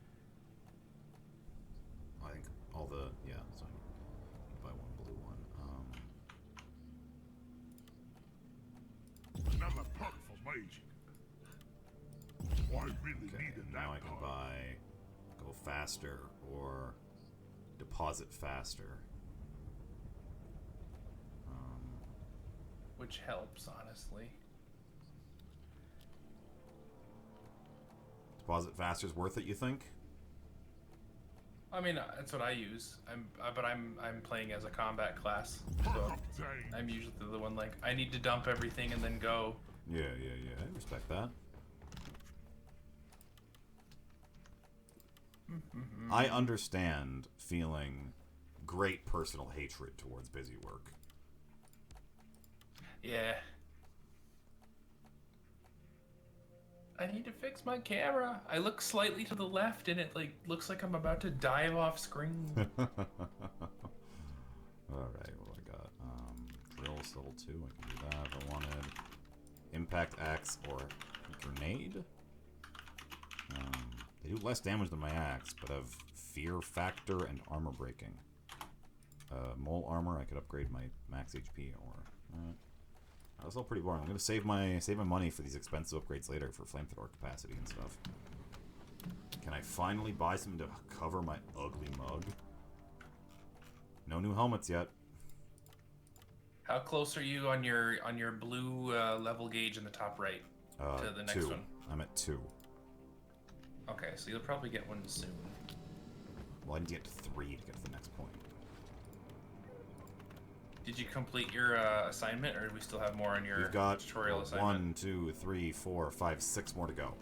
I think all the so buy one blue one. Another perk for me. Oh, I really needed that. Now I can go faster or deposit faster. Which helps, honestly. Deposit faster is worth it, you think? I mean, that's what I use. But I'm playing as a combat class, so I'm usually the one like I need to dump everything and then go. Yeah. I respect that. I understand feeling great personal hatred towards busy work. Yeah. I need to fix my camera. I look slightly to the left and it looks like I'm about to dive off screen. Alright, what do I got? Drill's level 2, I can do that if I wanted. Impact axe or grenade? They do less damage than my axe, but have fear factor and armor breaking. Mole armor, I could upgrade my max HP or... That's all pretty boring. I'm gonna save my money for these expensive upgrades later for flamethrower capacity and stuff. Can I finally buy some to cover my ugly mug? No new helmets yet. How close are you on your blue level gauge in the top right to the next 2. one? I'm at 2. Okay, so you'll probably get one soon. Well, I need to get to 3 to get to the next point. Did you complete your assignment, or do we still have more on your We've got tutorial assignment? 1, 2, 3, 4, 5, 6 more to go.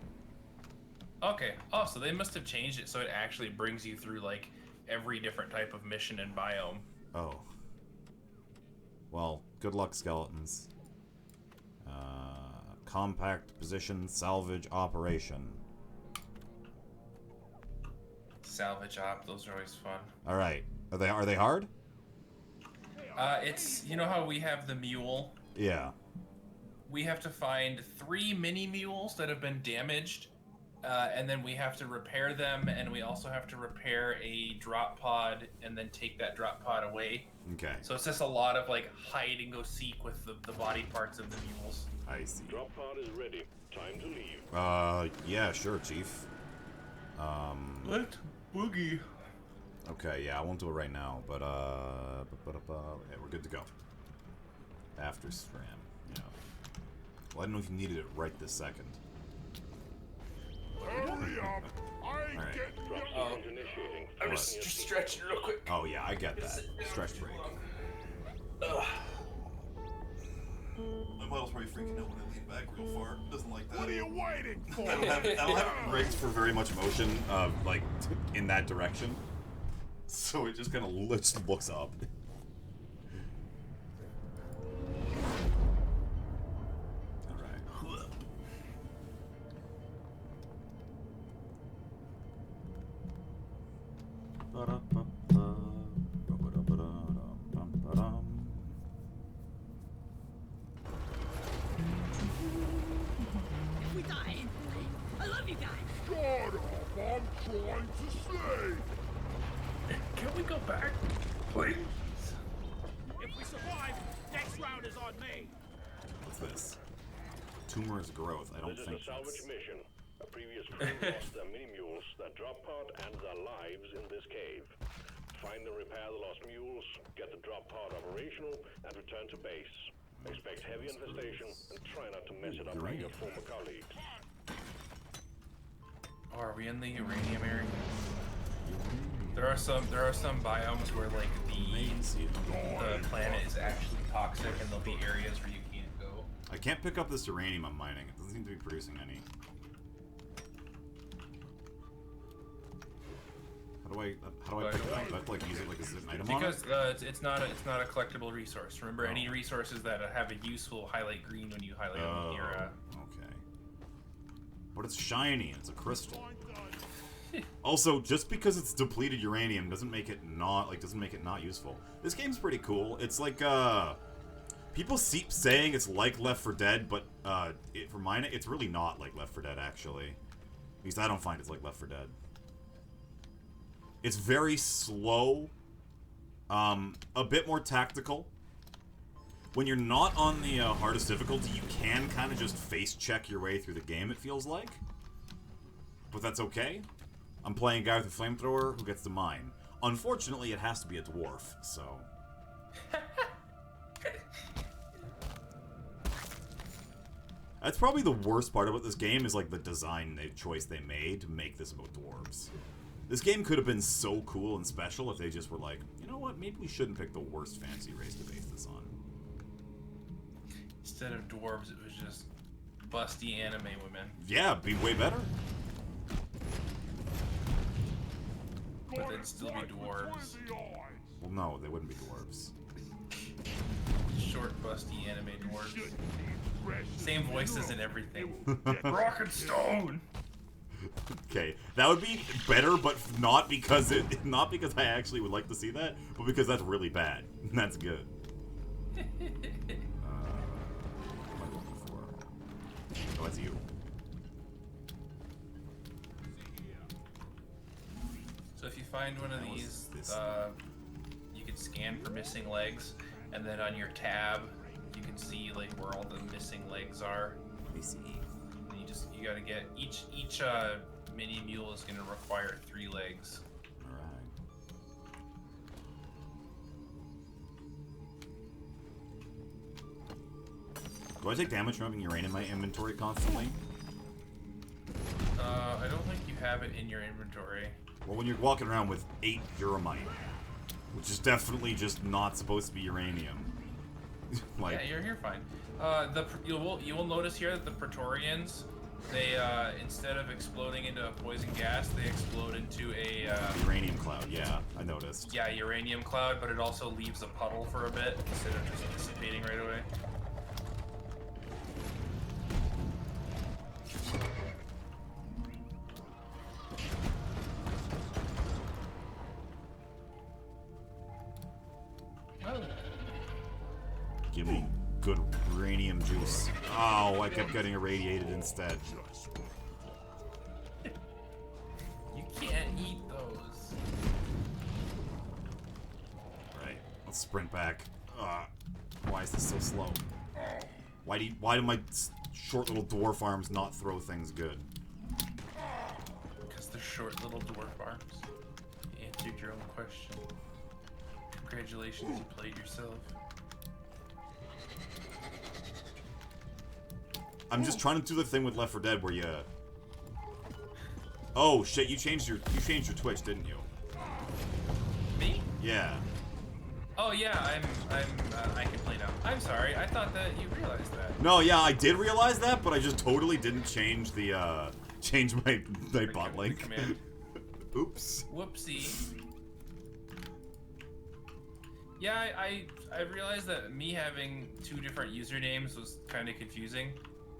Okay. Oh, so they must have changed it so it actually brings you through like every different type of mission and biome. Oh. Well, good luck, skeletons. Compact position, salvage operation. Salvage op, those are always fun. All right. Are they hard? It's, you know how we have the mule? Yeah. We have to find 3 mini mules that have been damaged, and then we have to repair them, and we also have to repair a drop pod and then take that drop pod away. Okay. So it's just a lot of like hide and go seek with the body parts of the mules. I see. Drop pod is ready. Time to leave. Yeah, sure, Chief. Let's boogie. Okay, yeah, I won't do it right now, but yeah, we're good to go. After Scram, yeah. Well, I don't know if you needed it right this second. Hurry up! I ain't Alright. getting Drop Oh. sequence initiating. I'm just stretching real quick. Oh yeah, I get that. Stretch break. Ugh. My model's probably freaking out when I lean back real far. Doesn't like that. What are you waiting for? I don't have rigs for very much motion, like, in that direction. So it just kind of looks up. Alright. We die. I love you guys. Shut up! I'm trying to say. Can we go back, please? If we survive, next round is on me. What's this? Tumor's growth. I don't This is think a salvage that's... mission. A previous crew lost their mini-mules, their drop pod, and their lives in this cave. Find and repair the lost mules, get the drop pod operational, and return to base. Expect heavy infestation, and try not to mess it up like your former colleagues. Oh, are we in the uranium area? There are some biomes where like the planet is actually toxic, and there'll be areas where you can't go. I can't pick up this uranium I'm mining. It doesn't seem to be producing any. How do I pick it up? Do I have to like use it like as an item on it? Because it's not a collectible resource. Remember, any resources that have a use will highlight green when you highlight them with your. Okay. But it's shiny and it's a crystal. Also, just because it's depleted uranium doesn't make it not useful. This game's pretty cool. It's like people keep saying it's like Left 4 Dead, but for mine it's really not like Left 4 Dead actually. At least I don't find it's like Left 4 Dead. It's very slow, a bit more tactical. When you're not on the hardest difficulty, you can kind of just face check your way through the game, it feels like. But that's okay. I'm playing a guy with a flamethrower who gets to mine. Unfortunately, it has to be a dwarf, so... That's probably the worst part about this game, is like the design choice they made to make this about dwarves. This game could have been so cool and special if they just were like, you know what, maybe we shouldn't pick the worst fantasy race to base this on. Instead of dwarves, it was just busty anime women. Yeah, it'd be way better. But they'd still be dwarves. Well, no, they wouldn't be dwarves. Short, busty anime dwarves. Same voices and everything. Rock and stone! Okay, that would be better, but not because I actually would like to see that, but because that's really bad. That's good. What am I looking for? Oh, that's you. So if you find one of That was these, this. you can scan for missing legs, and then on your tab, you can see like where all the missing legs are. Let me see. And you gotta get each mini mule is gonna require 3 legs. Alright. Do I take damage from having uranium in my inventory constantly? I don't think you have it in your inventory. Well, when you're walking around with 8 uramite, which is definitely just not supposed to be uranium. Like, Yeah, you're fine. You will notice here that the Praetorians, they instead of exploding into a poison gas, they explode into a uranium cloud, yeah, I noticed. yeah, uranium cloud, but it also leaves a puddle for a bit instead of just dissipating right away. Give me good uranium juice. Oh, I kept getting irradiated instead. You can't eat those. Right, let's sprint back. Why is this so slow? Why do my short little dwarf arms not throw things good? Because they're short little dwarf arms. You answered your own question. Congratulations, you played yourself. I'm just trying to do the thing with Left 4 Dead where you. Oh shit! You changed your Twitch, didn't you? Me? Yeah. Oh yeah, I can play now. I'm sorry, I thought that you realized that. No, yeah, I did realize that, but I just totally didn't change the change my bot link. Command. Oops. Whoopsie. Yeah, I realized that me having 2 different usernames was kind of confusing,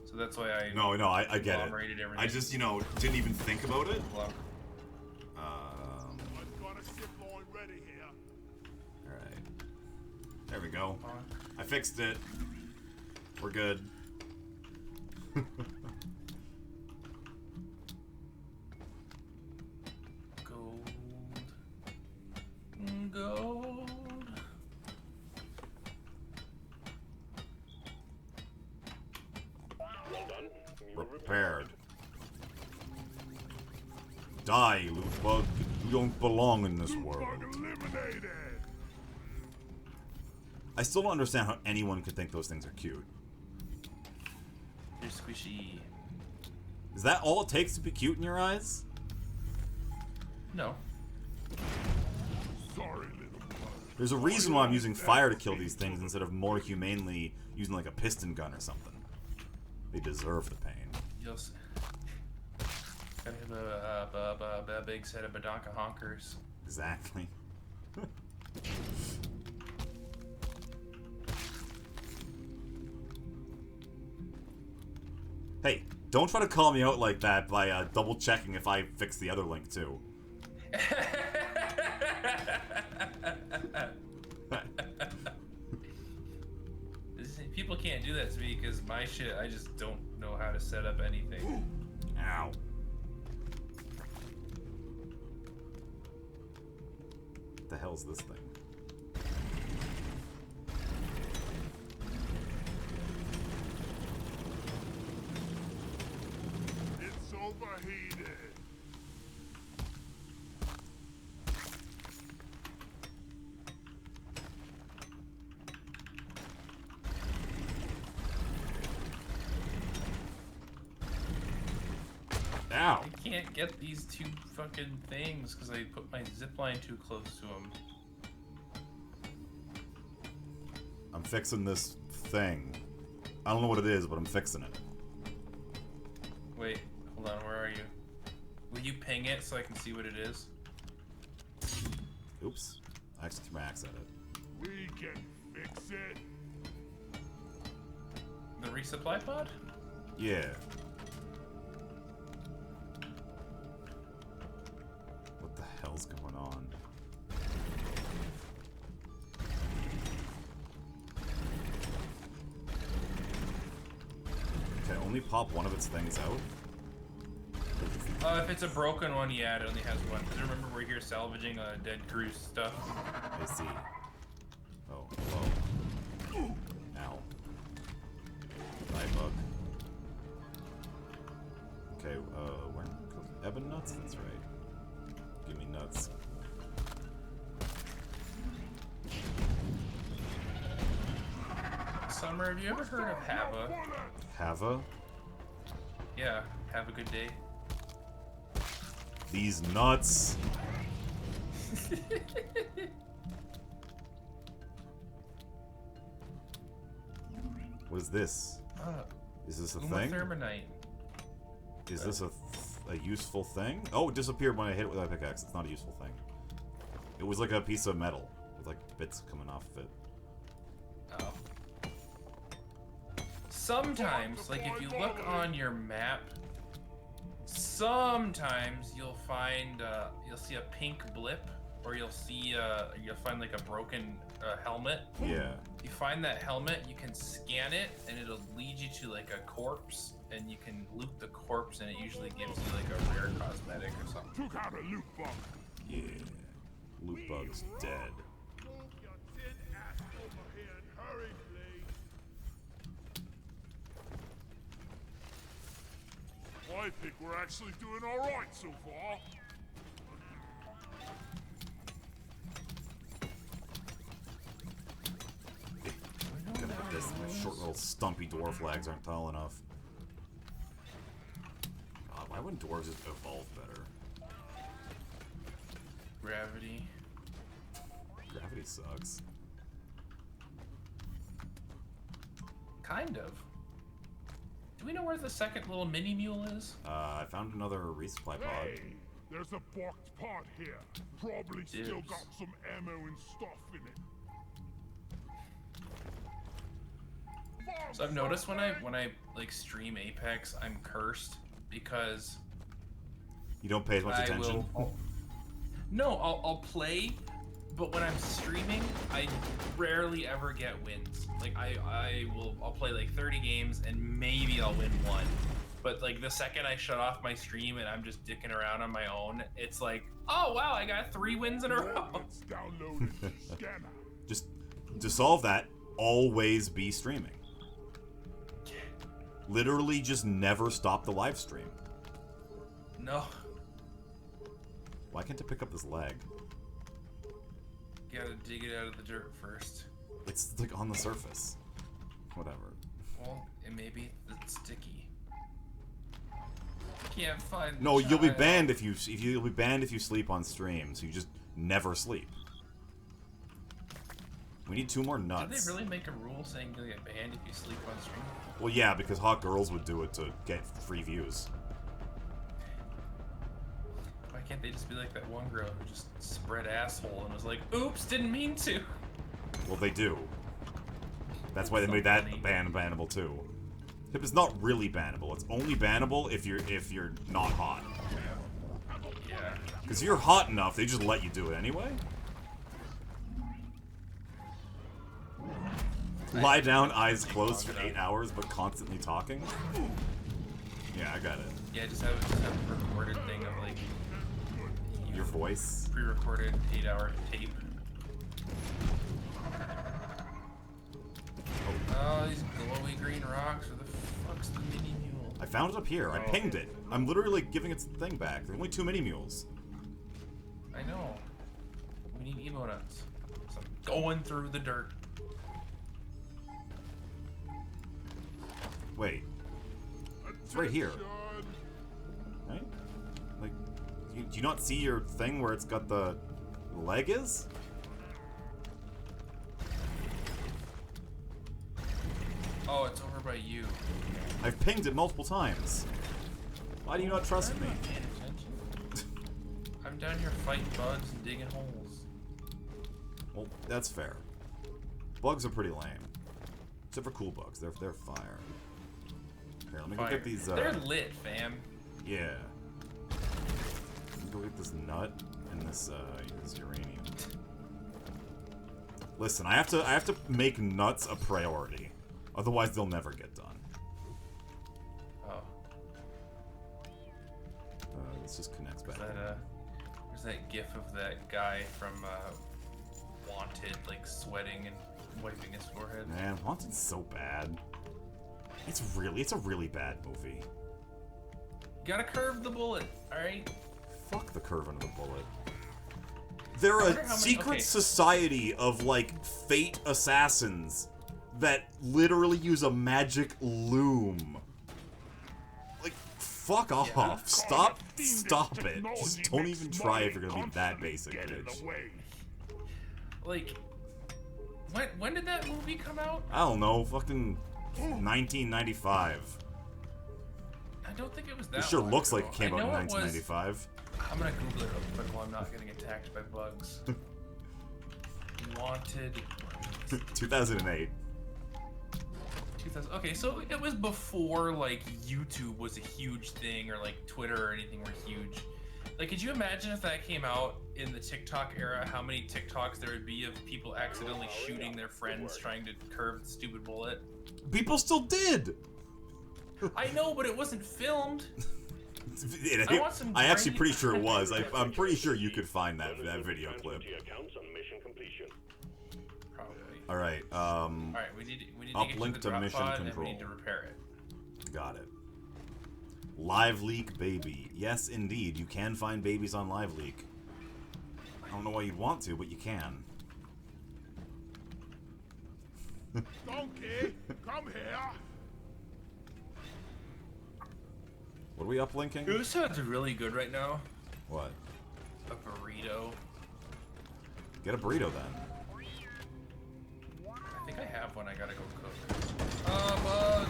so that's why I No, I get it. agglomerated everything. I just, didn't even think about it. I've got a zip line ready here. Alright. There we go. I fixed it. We're good. Gold. Gold. Well done. You were Prepared. Die, loot bug. You don't belong in this world. Bug eliminated. I still don't understand how anyone could think those things are cute. They're squishy. Is that all it takes to be cute in your eyes? No. Sorry, little bug. There's a reason why I'm using fire to kill these things instead of more humanely using like a piston gun or something. They deserve the pain. You'll gotta have a big set of badonka honkers. Exactly. Hey, don't try to call me out like that by double checking if I fix the other link too. People can't do that to me because my shit, I just don't know how to set up anything. Ow. What the hell's this thing? It's overheated. Ow. I can't get these 2 fucking things because I put my zipline too close to them. I'm fixing this thing. I don't know what it is, but I'm fixing it. Wait, hold on, where are you? Will you ping it so I can see what it is? Oops. I actually threw my axe at it. We can fix it. The resupply pod? Yeah. What the hell's going on? Can I only pop one of its things out? If it's a broken one, yeah, it only has one. Because remember, we're here salvaging dead crew's stuff. I see. Oh, whoa. Ow. Die bug. Okay, where? Ebon nuts? That's right. Give me nuts. Summer, have you ever heard of Hava? Hava? Yeah, have a good day. These nuts. What is this? Is this a thing? Thermonite. Is this a useful thing? Oh, it disappeared when I hit it with my pickaxe. It's not a useful thing. It was like a piece of metal with like bits coming off of it. Oh. Sometimes, like if you look on your map, sometimes you'll find you'll see a pink blip, or you'll find like a broken helmet. Yeah. You find that helmet, you can scan it, and it'll lead you to like a corpse, and you can loot the corpse, and it usually gives you like a rare cosmetic or something. Took out a loot bug. Yeah. Loot bug's dead. Move your tin ass over here and hurry, please. I think we're actually doing all right so far. Little stumpy dwarf legs aren't tall enough. God, why wouldn't dwarves just evolve better? Gravity. Gravity sucks. Kind of. Do we know where the second little mini mule is? I found another resupply pod. Hey, there's a boxed part here. Probably still Dibs. got some ammo and stuff in it. So I've noticed when I like stream Apex, I'm cursed because You don't pay as much attention? I'll play, but when I'm streaming, I rarely ever get wins. Like I'll play like 30 games and maybe I'll win one. But like the second I shut off my stream and I'm just dicking around on my own, it's like, oh wow, I got 3 wins in a row. Let's download the scanner. Just to solve that, always be streaming. Literally just never stop the live stream. No, Why can't I pick up this leg? gotta dig it out of the dirt first. It's like on the surface. Whatever. Well, it may be it's sticky. Can't find. No, the you'll be child. banned if you'll be banned if you sleep on stream. So you just never sleep. We need 2 more Did nuts. they really make a rule saying you'll get banned if you sleep on stream? Well, yeah, because hot girls would do it to get free views. Why can't they just be like that one girl who just spread asshole and was like, "Oops, didn't mean to." Well, they do. That's why they made that bannable too. Hip is not really bannable. It's only bannable if you're not hot. Yeah. Because if you're hot enough, they just let you do it anyway. Lie down, eyes closed for 8 hours, but constantly talking. Yeah, I got it. Yeah, just have a recorded thing of like Your voice. pre-recorded 8-hour tape. Oh, these glowy green rocks. Where the fuck's the mini mule? I found it up here. I pinged it. I'm literally like, giving its thing back. There are only 2 mini mules. I know. We need emo nuts. So I'm going through the dirt. Wait, it's right here, right? Like, do you not see your thing where it's got the leg is? Oh, it's over by you. I've pinged it multiple times. Why do you not trust me? I'm not paying attention. I'm down here fighting bugs and digging holes. Well, that's fair. Bugs are pretty lame. Except for cool bugs. They're fire. Here, let me go Fire. get these, They're lit, fam. yeah. Let me go get this nut and this uranium. Listen, I have to make nuts a priority. Otherwise, they'll never get done. Oh, This just connects back. there's that gif of that guy from Wanted, like sweating and wiping his forehead. Man, Wanted's so bad. It's a really bad movie. You gotta curve the bullet, alright? Fuck the curve under the bullet. They're wonder a how many- secret okay. society of, like, fate assassins that literally use a magic loom. Like, fuck off. Yeah. Stop it. Just don't even try if you're gonna be that basic, bitch. Like, when did that movie come out? I don't know, fucking 1995. I don't think it was that It sure long looks ago. like it came I out in know it was- 1995. I'm gonna Google it real quick while I'm not getting attacked by bugs. Wanted 2008. 2000. Okay, so it was before like YouTube was a huge thing or like Twitter or anything were huge. Like, could you imagine if that came out in the TikTok era? How many TikToks there would be of people accidentally shooting their friends trying to curve the stupid bullet? People still did. I know, but it wasn't filmed. I want some I'm actually great- pretty sure it was. I'm pretty sure you could find that video clip. Accounts on mission completion. Probably. All right. All right, we need to Uplink get to to the drop mission pod and we control. need to repair it. Got it. Live Leak baby. Yes, indeed. You can find babies on Live Leak. I don't know why you'd want to, but you can. Donkey, come here. What are we uplinking? This sounds really good right now. What? A burrito. Get a burrito then. I think I have one. I gotta go cook. Bugs.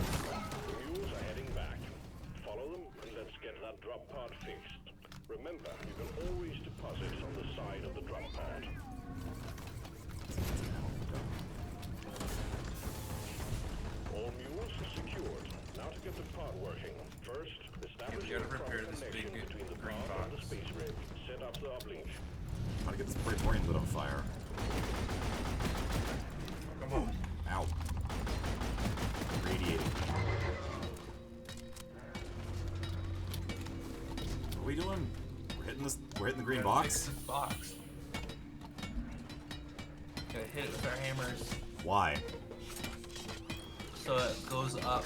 Mules are heading back. Follow them and let's get that drop pod fixed. Remember, you can always deposit on the side of the drop pod. All mules are secured. Now to get the pod working. First, establish we gotta a proper repair this connection big between the green pod and the box. space rig. Set up the uplink. Trying to get this Praetorian lit on fire. Come on. Ow. Radiating. What are we doing? We're hitting this. We're hitting the green Gotta fix box. this box. Gotta hit it with our hammers Why? so it goes up.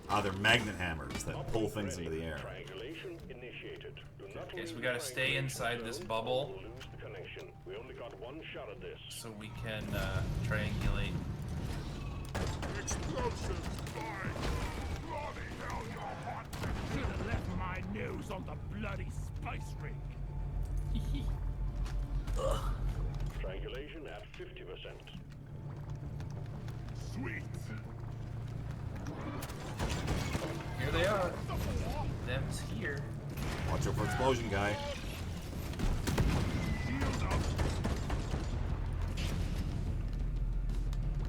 Ah, they're magnet hammers that pull things into the air. Triangulation initiated. Do not Okay, so we leave gotta the stay inside this triangulation bubble zone or lose the connection. We only got one shot at this. so we can triangulate. Explosives, fine. Bloody hell, you're hot. Should have left my nose on the bloody space rig. Triangulation at 50%. Sweet. Here they are. Them's here. Watch out for explosion, guy. Shield up.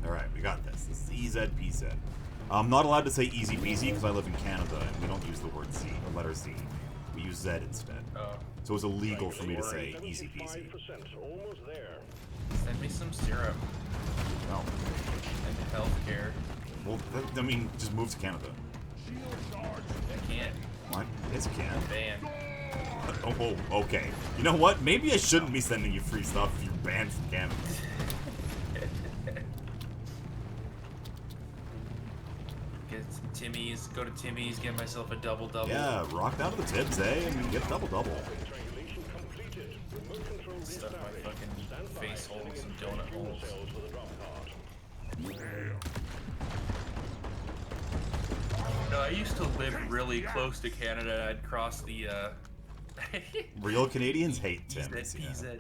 All right, we got this. This is EZPZ. I'm not allowed to say easy peasy because I live in Canada and we don't use the word C, or letter Z. We use Z instead. Oh, So it's illegal for me to say easy peasy. 75%, almost there. send me some syrup No. and healthcare. Well, I mean, just move to Canada. I can't. What? Yes, you can. Ban. Oh, okay. You know what? Maybe I shouldn't be sending you free stuff if you're banned from Canada. Get some Timmy's. Go to Timmy's. Get myself a double. Yeah, rock down to the Tibbs, eh? And get double. Triangulation completed. Remote control Stuff my reestablished. fucking Stand by. face holes Sending and in donut fuel holes. cells for the drop pod. No, I used to live really close to Canada. I'd cross the Real Canadians hate Timbs. Yeah. PZ.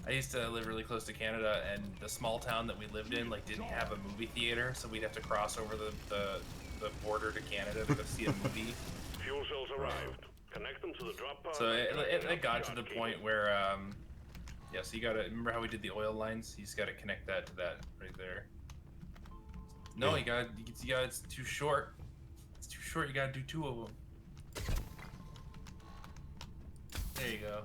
I used to live really close to Canada, and the small town that we lived in like didn't have a movie theater, so we'd have to cross over the border to Canada to go see a movie. Fuel cells arrived. Connect them to the drop pod. So it and got to the cable. point where yeah. So you gotta remember how we did the oil lines. You just gotta connect that to that right there. No, Yeah. you got. It's too short. It's too short. You gotta do two of them. There you go.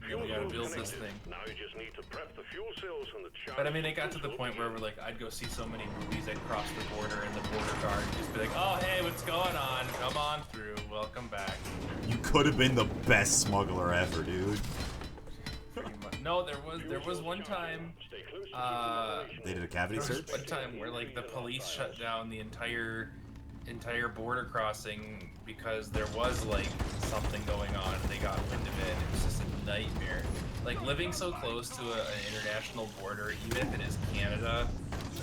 Fuel We gotta cells build this connected. thing. Now you just need to prep the fuel cells and the charge. But I mean, it got to the point where we're like, I'd go see so many movies, I'd cross the border, and the border guard would just be like, "Oh, hey, what's going on? Come on through. Welcome back." You could have been the best smuggler ever, dude. Pretty much. No, there was one time. Stay close to keep They did a cavity There was search? one time where like the police shut down the entire border crossing because there was like something going on and they got wind of it. It was just a nightmare. Like living so close to an international border, even if it is Canada,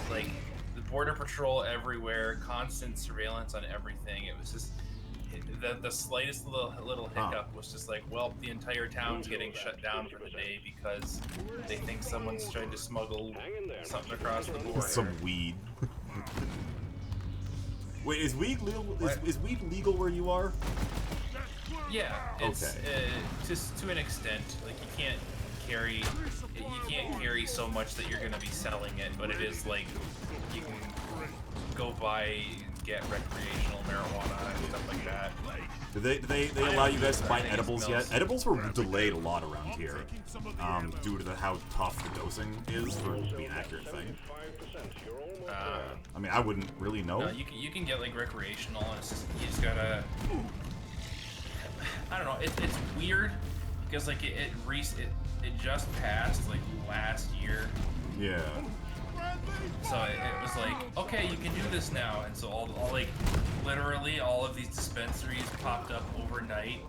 like the border patrol everywhere, constant surveillance on everything. It was just the slightest little hiccup was just like, well, the entire town's getting shut down for the day because they think someone's trying to smuggle something across the border. Some weed. Wait, is weed legal? What? Is weed legal where you are? Yeah, it's Okay. just to an extent. Like you can't carry so much that you're gonna be selling it, but it is like you can go buy get recreational marijuana and stuff like that. Do they allow you guys to buy I think it edibles yet? smells Edibles were delayed a lot around here, due to how tough the dosing is for it to be an accurate thing. 5%. You're almost there. I mean, I wouldn't really know. No, you can get like recreational, and it's just you just gotta. I don't know. It's weird because like it just passed like last year. Yeah. So it was like, okay, you can do this now, and so all like, literally all of these dispensaries popped up overnight,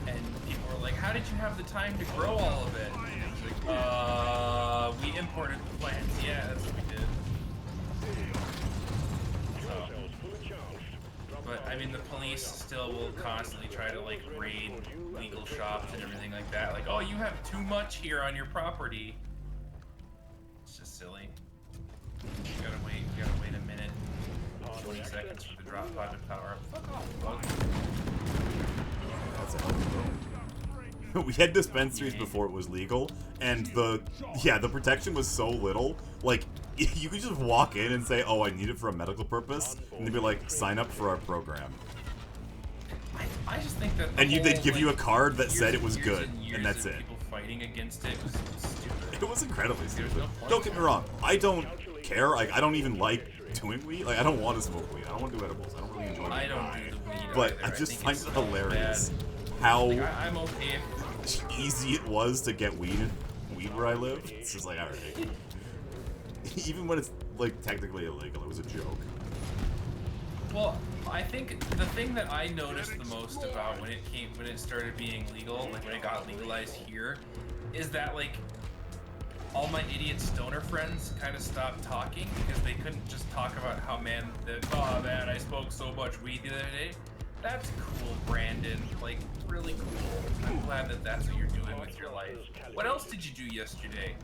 and people were like, how did you have the time to grow all of it? And it was like, we imported the plants, Yeah, that's what we did. Fuel cells fully charged. Drop But I mean, the police still will constantly try to like raid legal shops and everything like that. Like, oh, you have too much here on your property. It's just silly. You gotta wait a minute, 20 seconds for the drop pod to power up. Fuck off, bug. That's a hell of a throw. We had dispensaries before it was legal, and the protection was so little. Like, you could just walk in and say, "Oh, I need it for a medical purpose," and they'd be like, "Sign up for our program." I just think that. And they'd give you a card that said it was years good, years and that's of it. People fighting against it was stupid. It was incredibly stupid. no point. Don't get me wrong. I don't care. Like, I don't even like doing weed. Like, I don't want to smoke weed. I don't want to do edibles. I don't really enjoy it. I don't do the weed. But either. I just think find it's it so hilarious bad. how Like, I'm okay if easy it was to get weed where I live. It's just like, alright. Even when it's, like, technically illegal, it was a joke. Well, I think the thing that I noticed the most about when it started being legal, like when it got legalized here, is that like all my idiot stoner friends kind of stopped talking because they couldn't just talk about how oh man, I smoked so much weed the other day. That's cool, Brandon. Like, really cool. I'm glad that that's what you're doing with your life. What else did you do yesterday?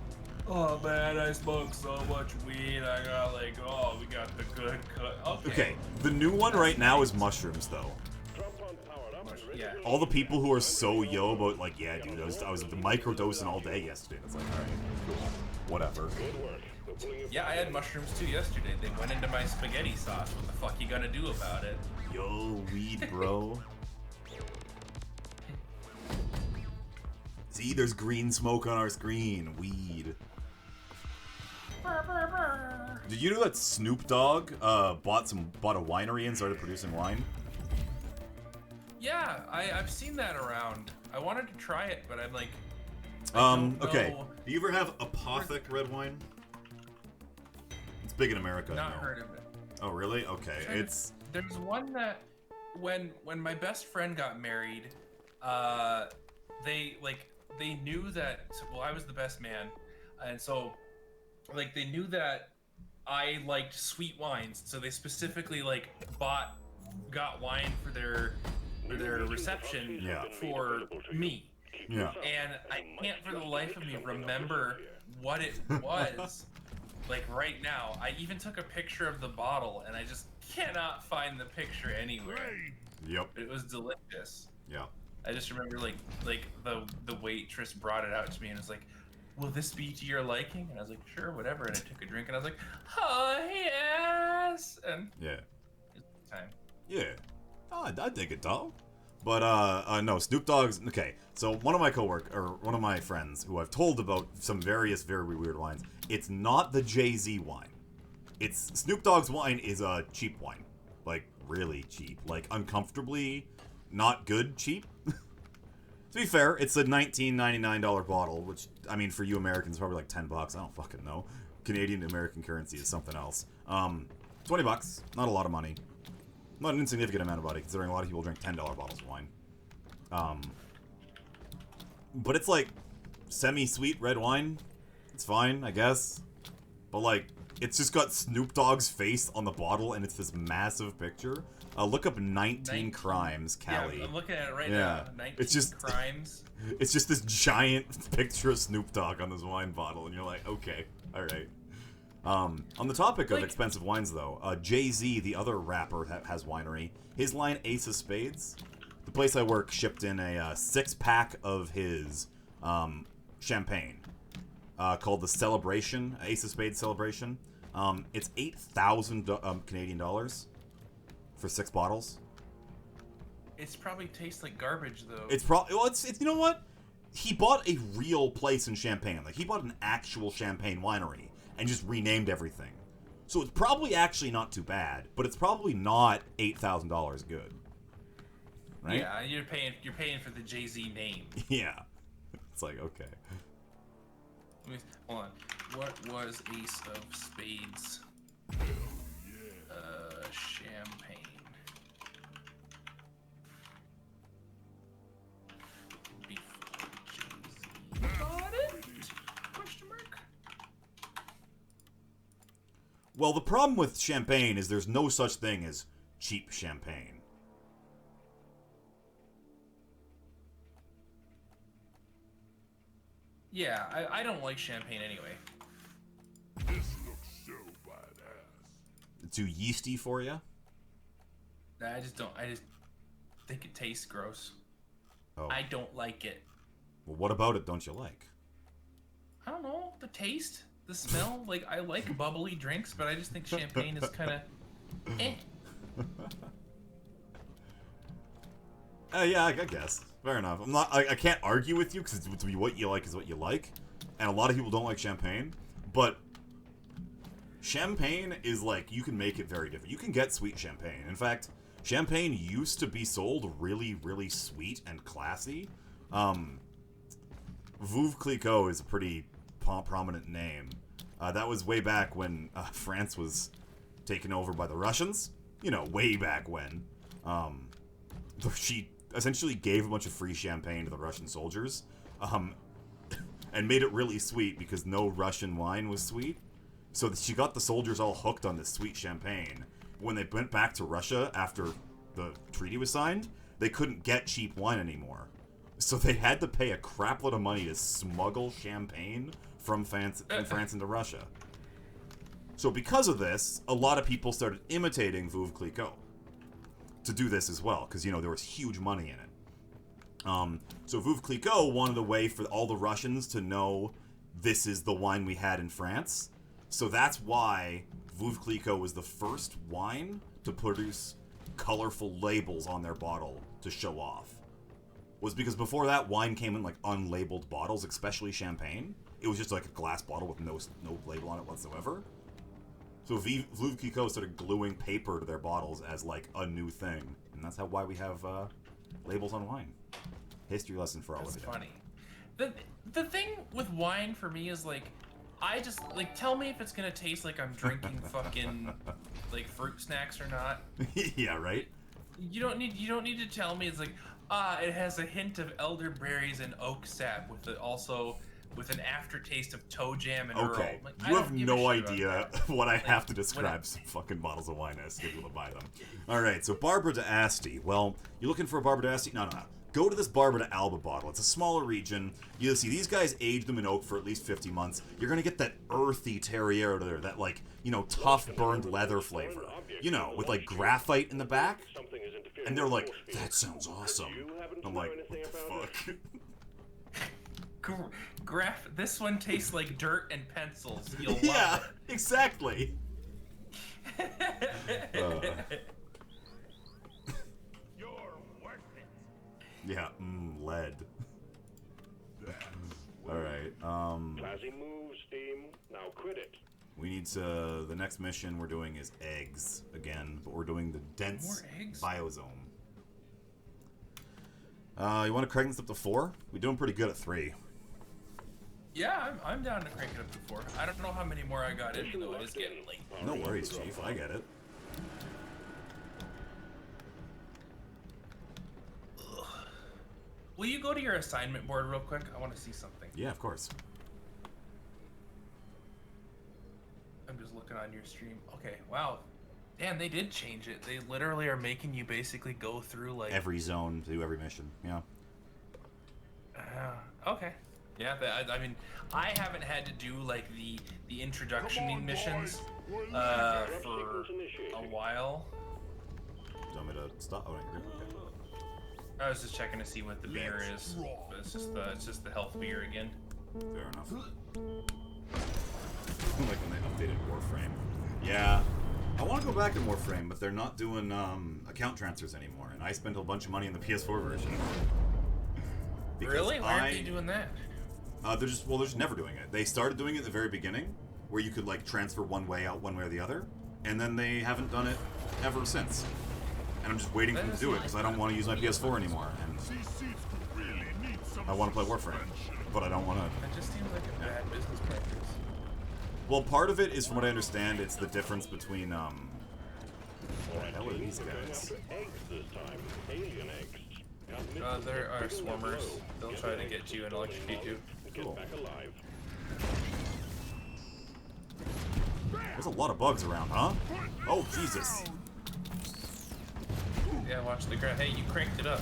Oh man, I smoked so much weed. I got like, oh, we got the good cut. Okay, the new one right now is mushrooms, though. Drop pod powered up and ready Yeah. to All the people who are so yo about, like, yeah, dude, I was microdosing all day yesterday. It's like, alright, cool. Whatever. good work. We're pulling you Yeah, I had mushrooms too yesterday. They went into my spaghetti sauce. What the fuck you gonna do about it? Yo, weed, bro. See, there's green smoke on our screen. Weed. Did you know that Snoop Dogg bought a winery and started producing wine? Yeah, I've seen that around. I wanted to try it, but I'm like, I don't Okay. know. Do you ever have Apothic red wine? It's big in America. I Not know. heard of it. Oh, really? Okay. It's There's one that when my best friend got married, they knew that, well, I was the best man, and so like they knew that I liked sweet wines, so they specifically like got wine for their reception Yeah. for me. yeah. And I can't for the life of me remember what it was. Like right now, I even took a picture of the bottle, and I just cannot find the picture anywhere. Yep. It was delicious. Yeah. I just remember like the waitress brought it out to me and was like, "Will this be to your liking?" And I was like, "Sure, whatever." And I took a drink, and I was like, "Oh yes!" And Yeah. it's time. Yeah. Oh, I dig it, dog. But no, Snoop Dogg's okay. So one of my friends who I've told about some various very weird wines. It's not the Jay-Z wine. It's Snoop Dogg's wine is a cheap wine, like really cheap, like uncomfortably not good cheap. To be fair, it's a $19.99 bottle, which I mean for you Americans is probably like $10. I don't fucking know. Canadian to American currency is something else. $20, not a lot of money. Not an insignificant amount of money, considering a lot of people drink $10 bottles of wine. But it's like semi-sweet red wine. It's fine, I guess. But like, it's just got Snoop Dogg's face on the bottle, and it's this massive picture. Look up 19 Crimes, Cali. Yeah, I'm looking at it right Yeah. now. 19 It's just- crimes. It's just this giant picture of Snoop Dogg on this wine bottle, and you're like, okay, alright. On the topic of Like- expensive wines, though, Jay-Z, the other rapper, has winery. His line Ace of Spades, the place I work shipped in a 6-pack of his champagne called the Celebration, Ace of Spades Celebration. It's 8,000 Canadian dollars for 6 bottles. It's probably tastes like garbage though. It's probably it's you know what? He bought a real place in Champagne. Like he bought an actual champagne winery and just renamed everything. So it's probably actually not too bad, but it's probably not $8,000 good. Right? Yeah, you're paying for the Jay-Z name. Yeah. It's like, okay. Hold on. What was Ace of Spades? Champagne. Before Jay-Z bought it? Question mark? Well, the problem with champagne is there's no such thing as cheap champagne. Yeah, I don't like champagne anyway. This looks so badass. Too yeasty for you? I just think it tastes gross. Oh. I don't like it. Well, what about it don't you like? I don't know, the taste, the smell. Like, I like bubbly drinks, but I just think champagne is kind of eh. Yeah, I guess. Fair enough. I can't argue with you because what you like is what you like, and a lot of people don't like champagne. But champagne is like, you can make it very different. You can get sweet champagne. In fact, champagne used to be sold really, really sweet and classy. Veuve Clicquot is a pretty prominent name. That was way back when France was taken over by the Russians. You know, way back when. She essentially gave a bunch of free champagne to the Russian soldiers, and made it really sweet because no Russian wine was sweet. So she got the soldiers all hooked on this sweet champagne. When they went back to Russia after the treaty was signed, they couldn't get cheap wine anymore. So they had to pay a crapload of money to smuggle champagne from France into Russia. So because of this, a lot of people started imitating Veuve Clicquot to do this as well, because, you know, there was huge money in it. So Veuve Clicquot wanted a way for all the Russians to know this is the wine we had in France. So that's why Veuve Clicquot was the first wine to produce colorful labels on their bottle to show off. Was because before that, wine came in like unlabeled bottles, especially champagne. It was just like a glass bottle with no label on it whatsoever. So Veuve Clicquot started gluing paper to their bottles as like a new thing, and that's why we have labels on wine. History lesson for all of you. That's funny. The thing with wine for me is like, I just like, tell me if it's gonna taste like I'm drinking fucking like fruit snacks or not. Yeah, right. You don't need to tell me it's like, it has a hint of elderberries and oak sap with an aftertaste of toe jam and Earl. Okay, Like, you have no idea what I have to describe some fucking bottles of wine as to be able to buy them. Alright, so Barbara d'Asti. Well, you're looking for a Barbara d'Asti? No. Go to this Barbara d'Alba bottle. It's a smaller region. You'll see these guys aged them in oak for at least 50 months. You're going to get that earthy terroir there, that like, you know, tough burned leather flavor. You know, with like graphite in the back. And they're like, that sounds awesome. I'm like, what the fuck? This one tastes like dirt and pencils. You'll love Yeah, it. exactly. Yeah, lead. Alright, Classy moves, team. Now quit it. we need to... The next mission we're doing is eggs again, but we're doing the dense More eggs? biozone. You want to crank this up to 4? We're doing pretty good at 3. Yeah, I'm down to crank it up to 4. I don't know how many more I got in, though it is getting late. No worries, Chief. I get it. Will you go to your assignment board real quick? I want to see something. Yeah, of course. I'm just looking on your stream. Okay, wow. Dan, they did change it. They literally are making you basically go through like Every zone, do every mission. Yeah. Okay. Yeah, I mean, I haven't had to do like the introduction missions for a while. Do you want me to stop? Oh, no, you're good. Okay. I was just checking to see what the beer is. But it's just the health beer again. Fair enough. Like when they updated Warframe. Yeah. I want to go back to Warframe, but they're not doing account transfers anymore, and I spent a bunch of money on the PS4 version. Really? Why aren't they doing that? They're just never doing it. They started doing it at the very beginning, where you could like transfer one way out one way or the other, and then they haven't done it ever since. And I'm just waiting for them to do it because I don't want to use my PS4 anymore, and I want to play Warframe, but I don't want to. That just seems like a bad business practice. Well, part of it is, from what I understand, it's the difference between what the hell are these guys? Eggs this time. Alien eggs. There are swarmers. They'll try to get you and electrocute you. Get back alive. There's a lot of bugs around, huh? Oh, Jesus. Yeah, watch the ground. Hey, you cranked it up.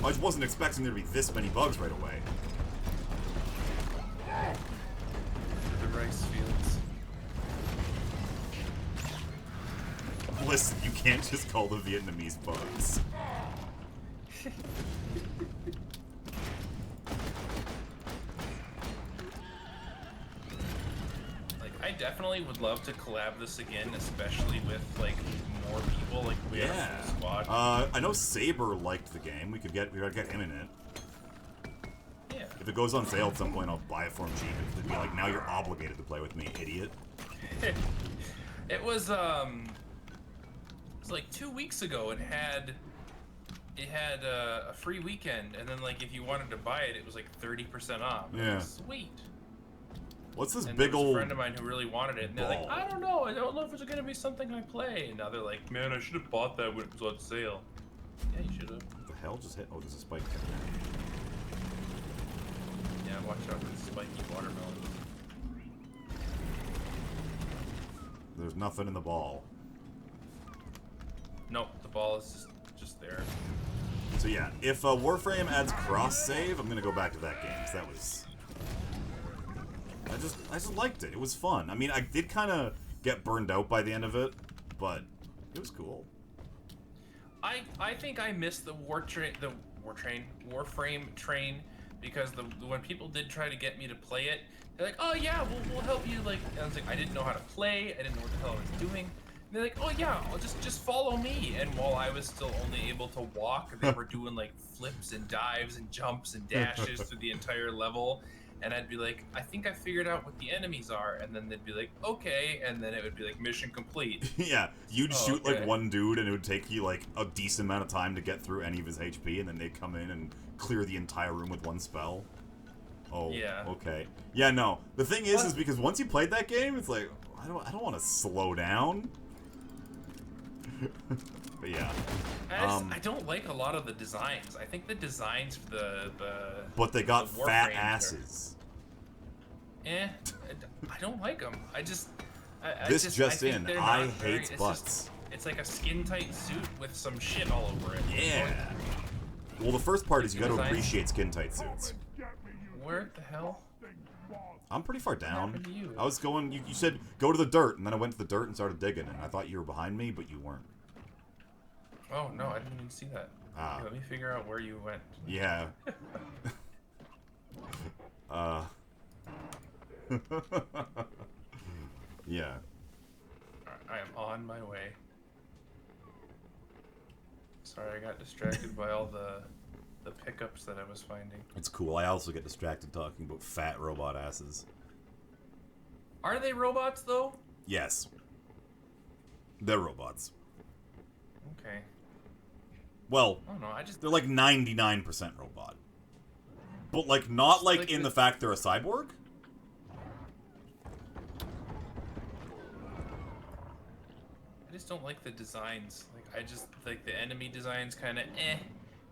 I just wasn't expecting there to be this many bugs right away. The rice fields. Listen, you can't just call the Vietnamese bugs. Like, I definitely would love to collab this again, especially with like more people. Like, we have a Yeah. full squad. I know Saber liked the game. We gotta get him in it. Yeah. If it goes on sale at some point, I'll buy it for him cheap. It'd be like, now you're obligated to play with me, idiot. It was like 2 weeks ago. It had a free weekend, and then like if you wanted to buy it, it was like 30% off. Yeah. Sweet. What's this And big there was old... a friend of mine who really wanted it, and they're like, ball? I don't know if it's gonna be something I play. And now they're like, man, I should have bought that when it was on sale. Yeah, you should have. What the hell just hit? Oh, there's a spike. Yeah, watch out for the spiky watermelons. There's nothing in the ball. Nope, the ball is just there. So yeah, if Warframe adds cross-save, I'm gonna go back to that game, 'cause that was... I just liked it. It was fun. I mean, I did kind of get burned out by the end of it, but it was cool. I think I missed the Warframe train, because when people did try to get me to play it, they're like, oh yeah, we'll help you. Like, and I was like, I didn't know how to play. I didn't know what the hell I was doing. And they're like, oh yeah, I'll just follow me. And while I was still only able to walk, they were doing like flips and dives and jumps and dashes through the entire level. And I'd be like, I think I figured out what the enemies are. And then they'd be like, okay. And then it would be like, mission complete. Yeah, you'd shoot okay. like one dude and it would take you like a decent amount of time to get through any of his HP, and then they'd come in and clear the entire room with one spell. Oh, Yeah. okay. Yeah, no. The thing is because once you played that game, it's like, I don't want to slow down. But yeah. I don't like a lot of the designs. I think the designs for the But they got the fat Warframes asses. I don't like them. I just This I just think in, they're I not very- hate it's butts. just- it's like a skin tight suit with some shit all over it. Yeah. Well, the first part is you got to Design. appreciate skin tight suits. Where the hell? I'm pretty far down. happened to you? I was going. You said go to the dirt, and then I went to the dirt and started digging, and I thought you were behind me, but you weren't. Oh no, I didn't even see that. Ah. Okay, let me figure out where you went. Yeah. Yeah. I am on my way. Sorry, I got distracted by all the pickups that I was finding. It's cool. I also get distracted talking about fat robot asses. Are they robots though? Yes. They're robots. Okay. Well, I don't know. I just they're like 99% robot. But like not like like in the- the fact they're a cyborg. I just don't like the designs. Like I just like the enemy designs kind of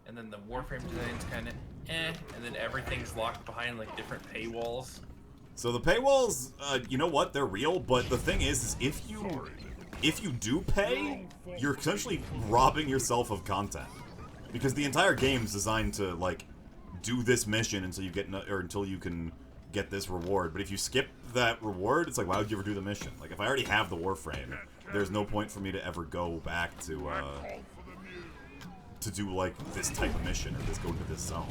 and then the Warframe designs kind of and then everything's locked behind like different paywalls. So the paywalls, you know what? They're real, but the thing is if you do pay, you're essentially robbing yourself of content, because the entire game's designed to like do this mission until you get or until you can get this reward. But if you skip that reward, it's like, why would you ever do the mission? Like if I already have the Warframe, there's no point for me to ever go back to do like this type of mission or just go into this zone.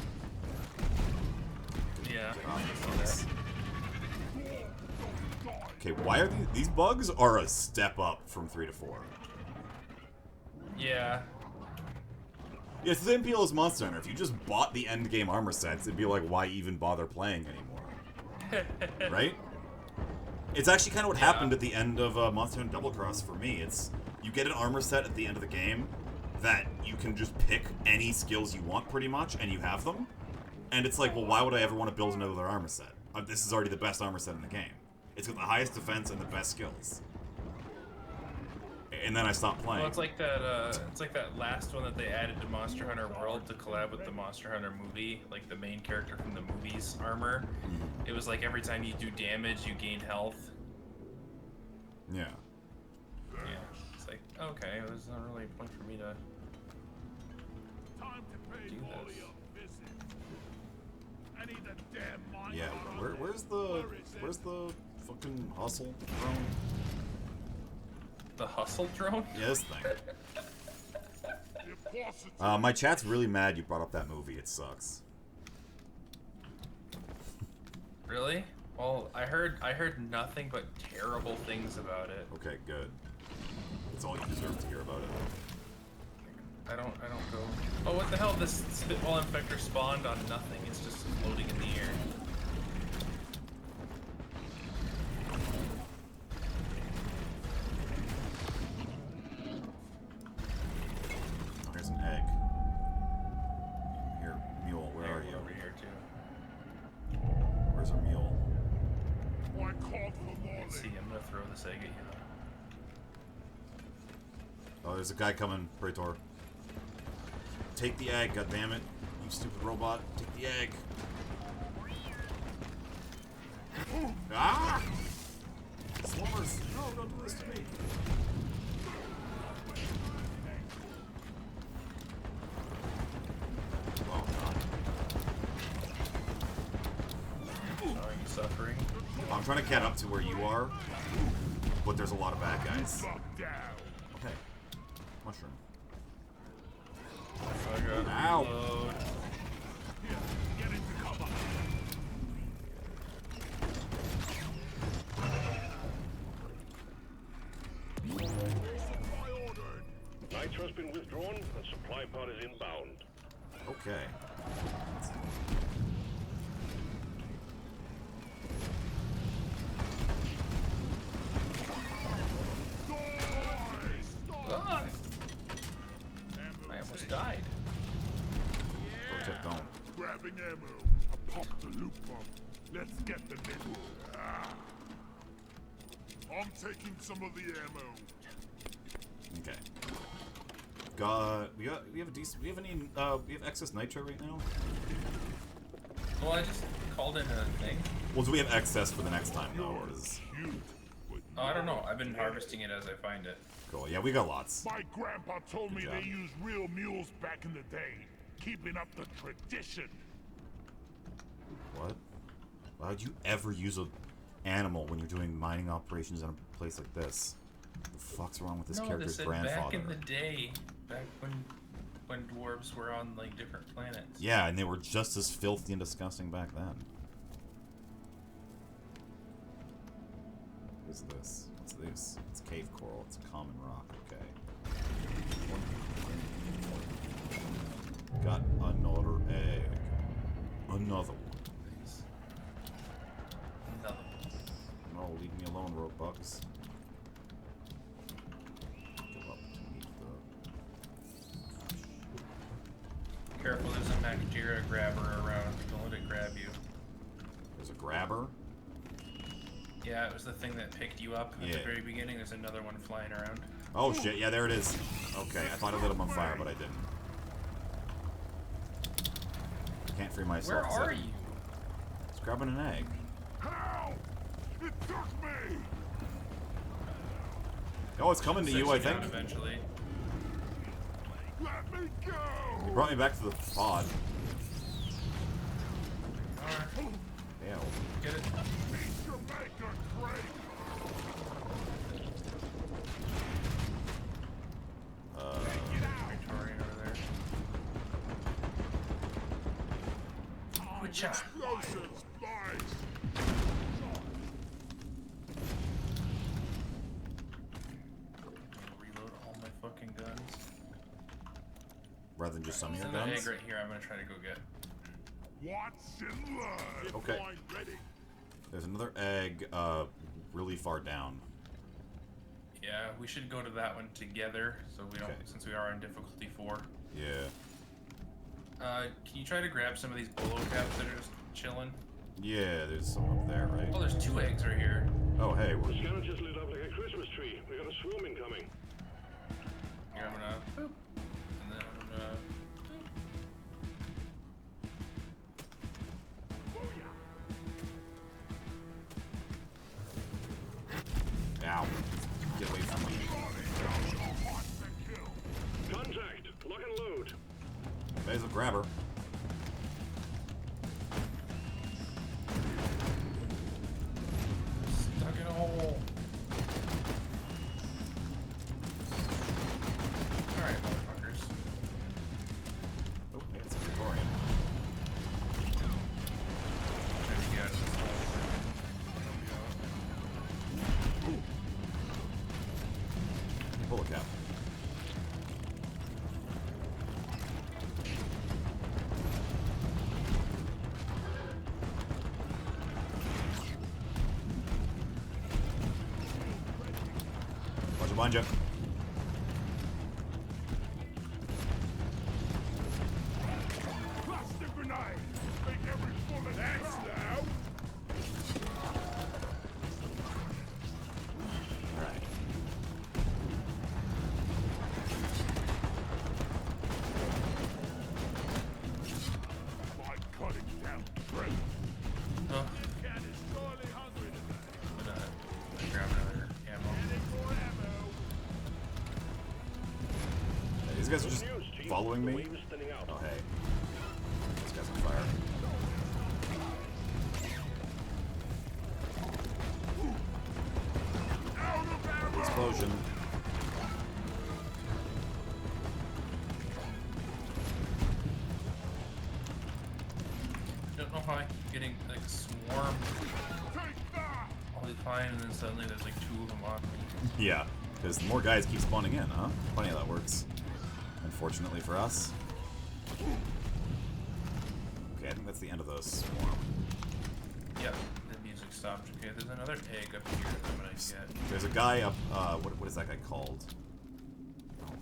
Yeah. Okay, why are these bugs are a step up from 3 to 4. Yeah. Yeah, it's the same appeal as Monster Hunter. If you just bought the end game armor sets, it'd be like, why even bother playing anymore? Right? It's actually kind of what happened at the end of Monster Hunter Double Cross for me. It's you get an armor set at the end of the game that you can just pick any skills you want pretty much, and you have them. And it's like, well, why would I ever want to build another armor set? This is already the best armor set in the game. It's got the highest defense and the best skills. And then I stopped playing. Well, it's like that last one that they added to Monster Hunter World to collab with the Monster Hunter movie, like the main character from the movie's armor. It was like every time you do damage, you gain health. Yeah. Yeah. It's like, okay, there's not really a point for me to Time to pay do Molly this. a visit. I need the damn mine. Yeah. Where's the fucking hustle drone? The hustle drone? Yeah, this thing. Of course it's My chat's really mad you brought up that movie. It sucks. Really? Well, I heard nothing but terrible things about it. Okay, good. That's all you deserve to hear about it. I don't go. Oh, what the hell? This spitball infector spawned on nothing. It's just floating in the air. Oh, here's an egg. Here, mule, where are you? Over here too. Where's our mule? I called for Molly. Let's see. I'm gonna throw this egg at you. Oh, there's a guy coming, Praetor. Take the egg, goddammit. You stupid robot. Take the egg. Ah! Slumbers! No, don't do this to me. Oh, God. Are you suffering? I'm trying to catch up to where you are, but there's a lot of bad guys. Fuck down. Okay. Mushroom. I got Ow. reload. Get into cover. Supply ordered. Nitro's been withdrawn and supply pod is inbound. Okay. Ah! I almost died. Protect don't. Grabbing ammo. I popped the loop bomb. Let's get the nigga. Ah. I'm taking some of the ammo. Okay. We have a decent. We have excess nitro right now. Well, I just called in a thing. Well, do we have excess for the next time though? 'Cause- Cute. But Oh, I don't know. I've been harvesting it as I find it. cool. Yeah, we got lots. my grandpa told me Good they job. used real mules back in the day. Keeping up the tradition. What? Why would you ever use an animal when you're doing mining operations in a place like this? What the fuck's wrong with this No, they character's said grandfather? back in the day, back when dwarves were on like different planets. Yeah, and they were just as filthy and disgusting back then. What is this? What's this? It's cave coral. It's a common rock. Okay. Got another egg. Another one. Nice. Another one. No, leave me alone, road bugs. Go up to meet the... Careful, there's a Macjira grabber around. Don't let it grab you. There's a grabber. Yeah, it was the thing that picked you up at Yeah. the very beginning. There's another one flying around. Oh shit, yeah, there it is. Okay, I thought I lit him on fire, but I didn't. I can't free myself. Where are you? It's grabbing an egg. How? It took me. Oh, it's coming to Set you, I down think. eventually. Let me He go. brought me back to the pod. Alright, Ew. get it. Meet your maker, Craig. Victorian over there. Good job. Explosives, boys. Reload all my fucking guns. Rather than just some of your There's an guns. egg right here. I'm gonna try to go get. Watch and learn. Okay. Deploying ready. There's another egg, really far down. Yeah, we should go to that one together, so we don't, Okay. since we are on difficulty 4. Yeah. Can you try to grab some of these bolo caps that are just chilling? Yeah, there's some up there, right? Oh, there's 2 eggs right here. Oh, hey, The we're... scanner just lit up like a Christmas tree. We got a swarm incoming. Here, I'm gonna boop, and then I'm gonna boop. Ow. behind you. Cluster grenade! Make every bullet X now! Alright. My cutting down great. Oh, Cat is sorely hungry today. I'm gonna grab another ammo. Headed for ammo. Hey, these guys are just News, Chief. following The me. wave is thinning out. Oh, hey. This guy's on fire. Explosion. I don't know how I keep getting like swarmed Take that! all the fine, and then suddenly there's like 2 of them on me. Yeah, because more guys keep spawning in, huh? Funny how that works. Unfortunately for us. Okay, I think that's the end of the swarm. Yep, the music stopped. Okay, there's another egg up here that I'm gonna get. There's a guy up, what is that guy called? Oh,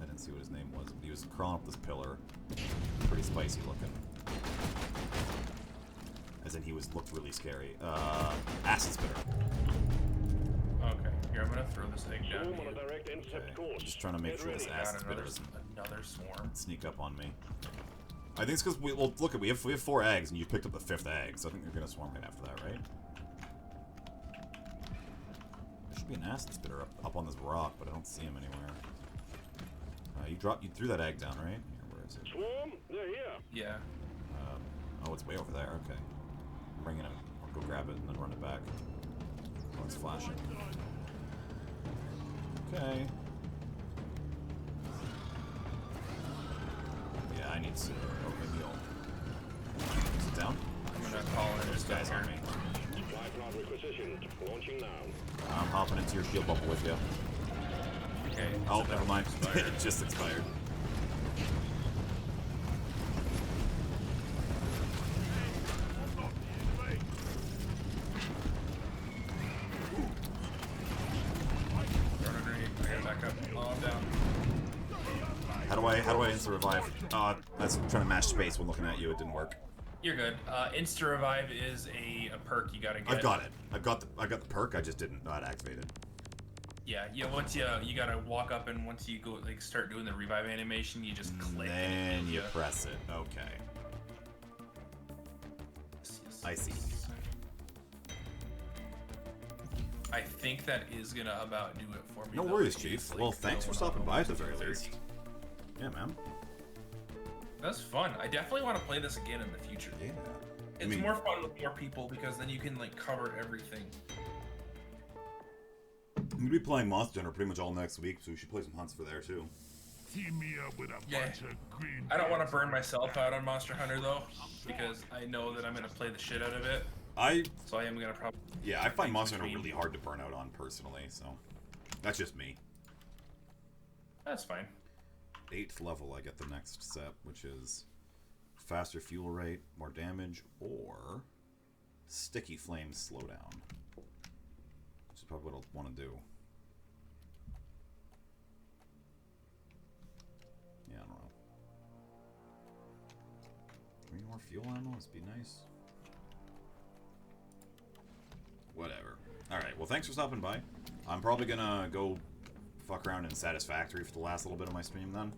I didn't see what his name was, but he was crawling up this pillar. Pretty spicy looking. As in, looked really scary. Acid spitter. Okay, here, I'm gonna throw this egg down Swarm on a here. direct intercept Okay, course. just trying to make Get sure this ready. acid Got spitter doesn't another swarm. sneak up on me. I think it's because well, look, we have 4 eggs, and you picked up the 5th egg, so I think they're gonna swarm right after that, right? There should be an acid spitter up on this rock, but I don't see him anywhere. You threw that egg down, right? Here, where is it? Swarm, they're here. Yeah. Oh, it's way over there. Okay, I'm bringing him. I'll go grab it and then run it back. Oh, it's flashing. Okay. Yeah, I need to. Okay, heal. Is it down? I'm gonna call in There's this guys guy on here. me. Supply pod requisitioned. Launching now. I'm hopping into your shield bubble with you. Okay. Oh, so never that mind. expired. It just expired. Throw a grenade. I gotta back up. Oh, I'm down. How do I insta revive? That's trying to mash space when looking at you. It didn't work. You're good. Insta revive is a perk you gotta get. I've got it. I got the perk. I just didn't know how to activate it. Yeah, once you gotta walk up, and once you go like start doing the revive animation, you just click. Then and you it press it. Okay. I see. I think that is gonna about do it for me. No though. worries, It's, Chief. like, Well, thanks for going stopping on by at the almost very 30. least. Yeah, man. That's fun. I definitely want to play this again in the future. Yeah. It's more fun with more people because then you can like cover everything. I'm gonna be playing Monster Hunter pretty much all next week, so we should play some hunts for there too. Team me up with a Yeah. bunch of green. I don't want to burn myself out on Monster Hunter though, because I know that I'm gonna play the shit out of it. So I am gonna probably. I find Monster Hunter really hard to burn out on personally, so that's just me. That's fine. 8th level, I get the next step, which is faster fuel rate, more damage, or sticky flame slowdown. Which is probably what I'll want to do. Yeah, I don't know. 3 more fuel ammo would be nice. Whatever. Alright, well thanks for stopping by. I'm probably gonna go fuck around in Satisfactory for the last little bit of my stream then.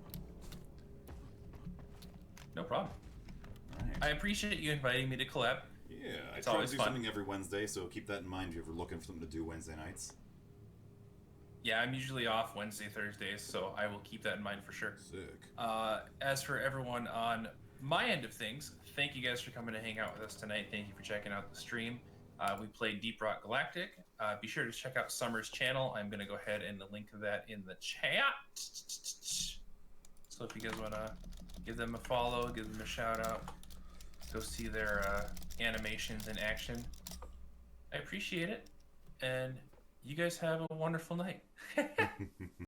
No problem. Alright. I appreciate you inviting me to collab. Yeah, I It's try to always do fun. something every Wednesday, so keep that in mind if you're ever looking for something to do Wednesday nights. Yeah, I'm usually off Wednesday, Thursdays, so I will keep that in mind for sure. Sick. As for everyone on my end of things, thank you guys for coming to hang out with us tonight. Thank you for checking out the stream. We played Deep Rock Galactic. Be sure to check out Summer's channel. I'm going to go ahead and link that in the chat. So if you guys want to give them a follow, give them a shout out, go see their animations in action. I appreciate it. And you guys have a wonderful night.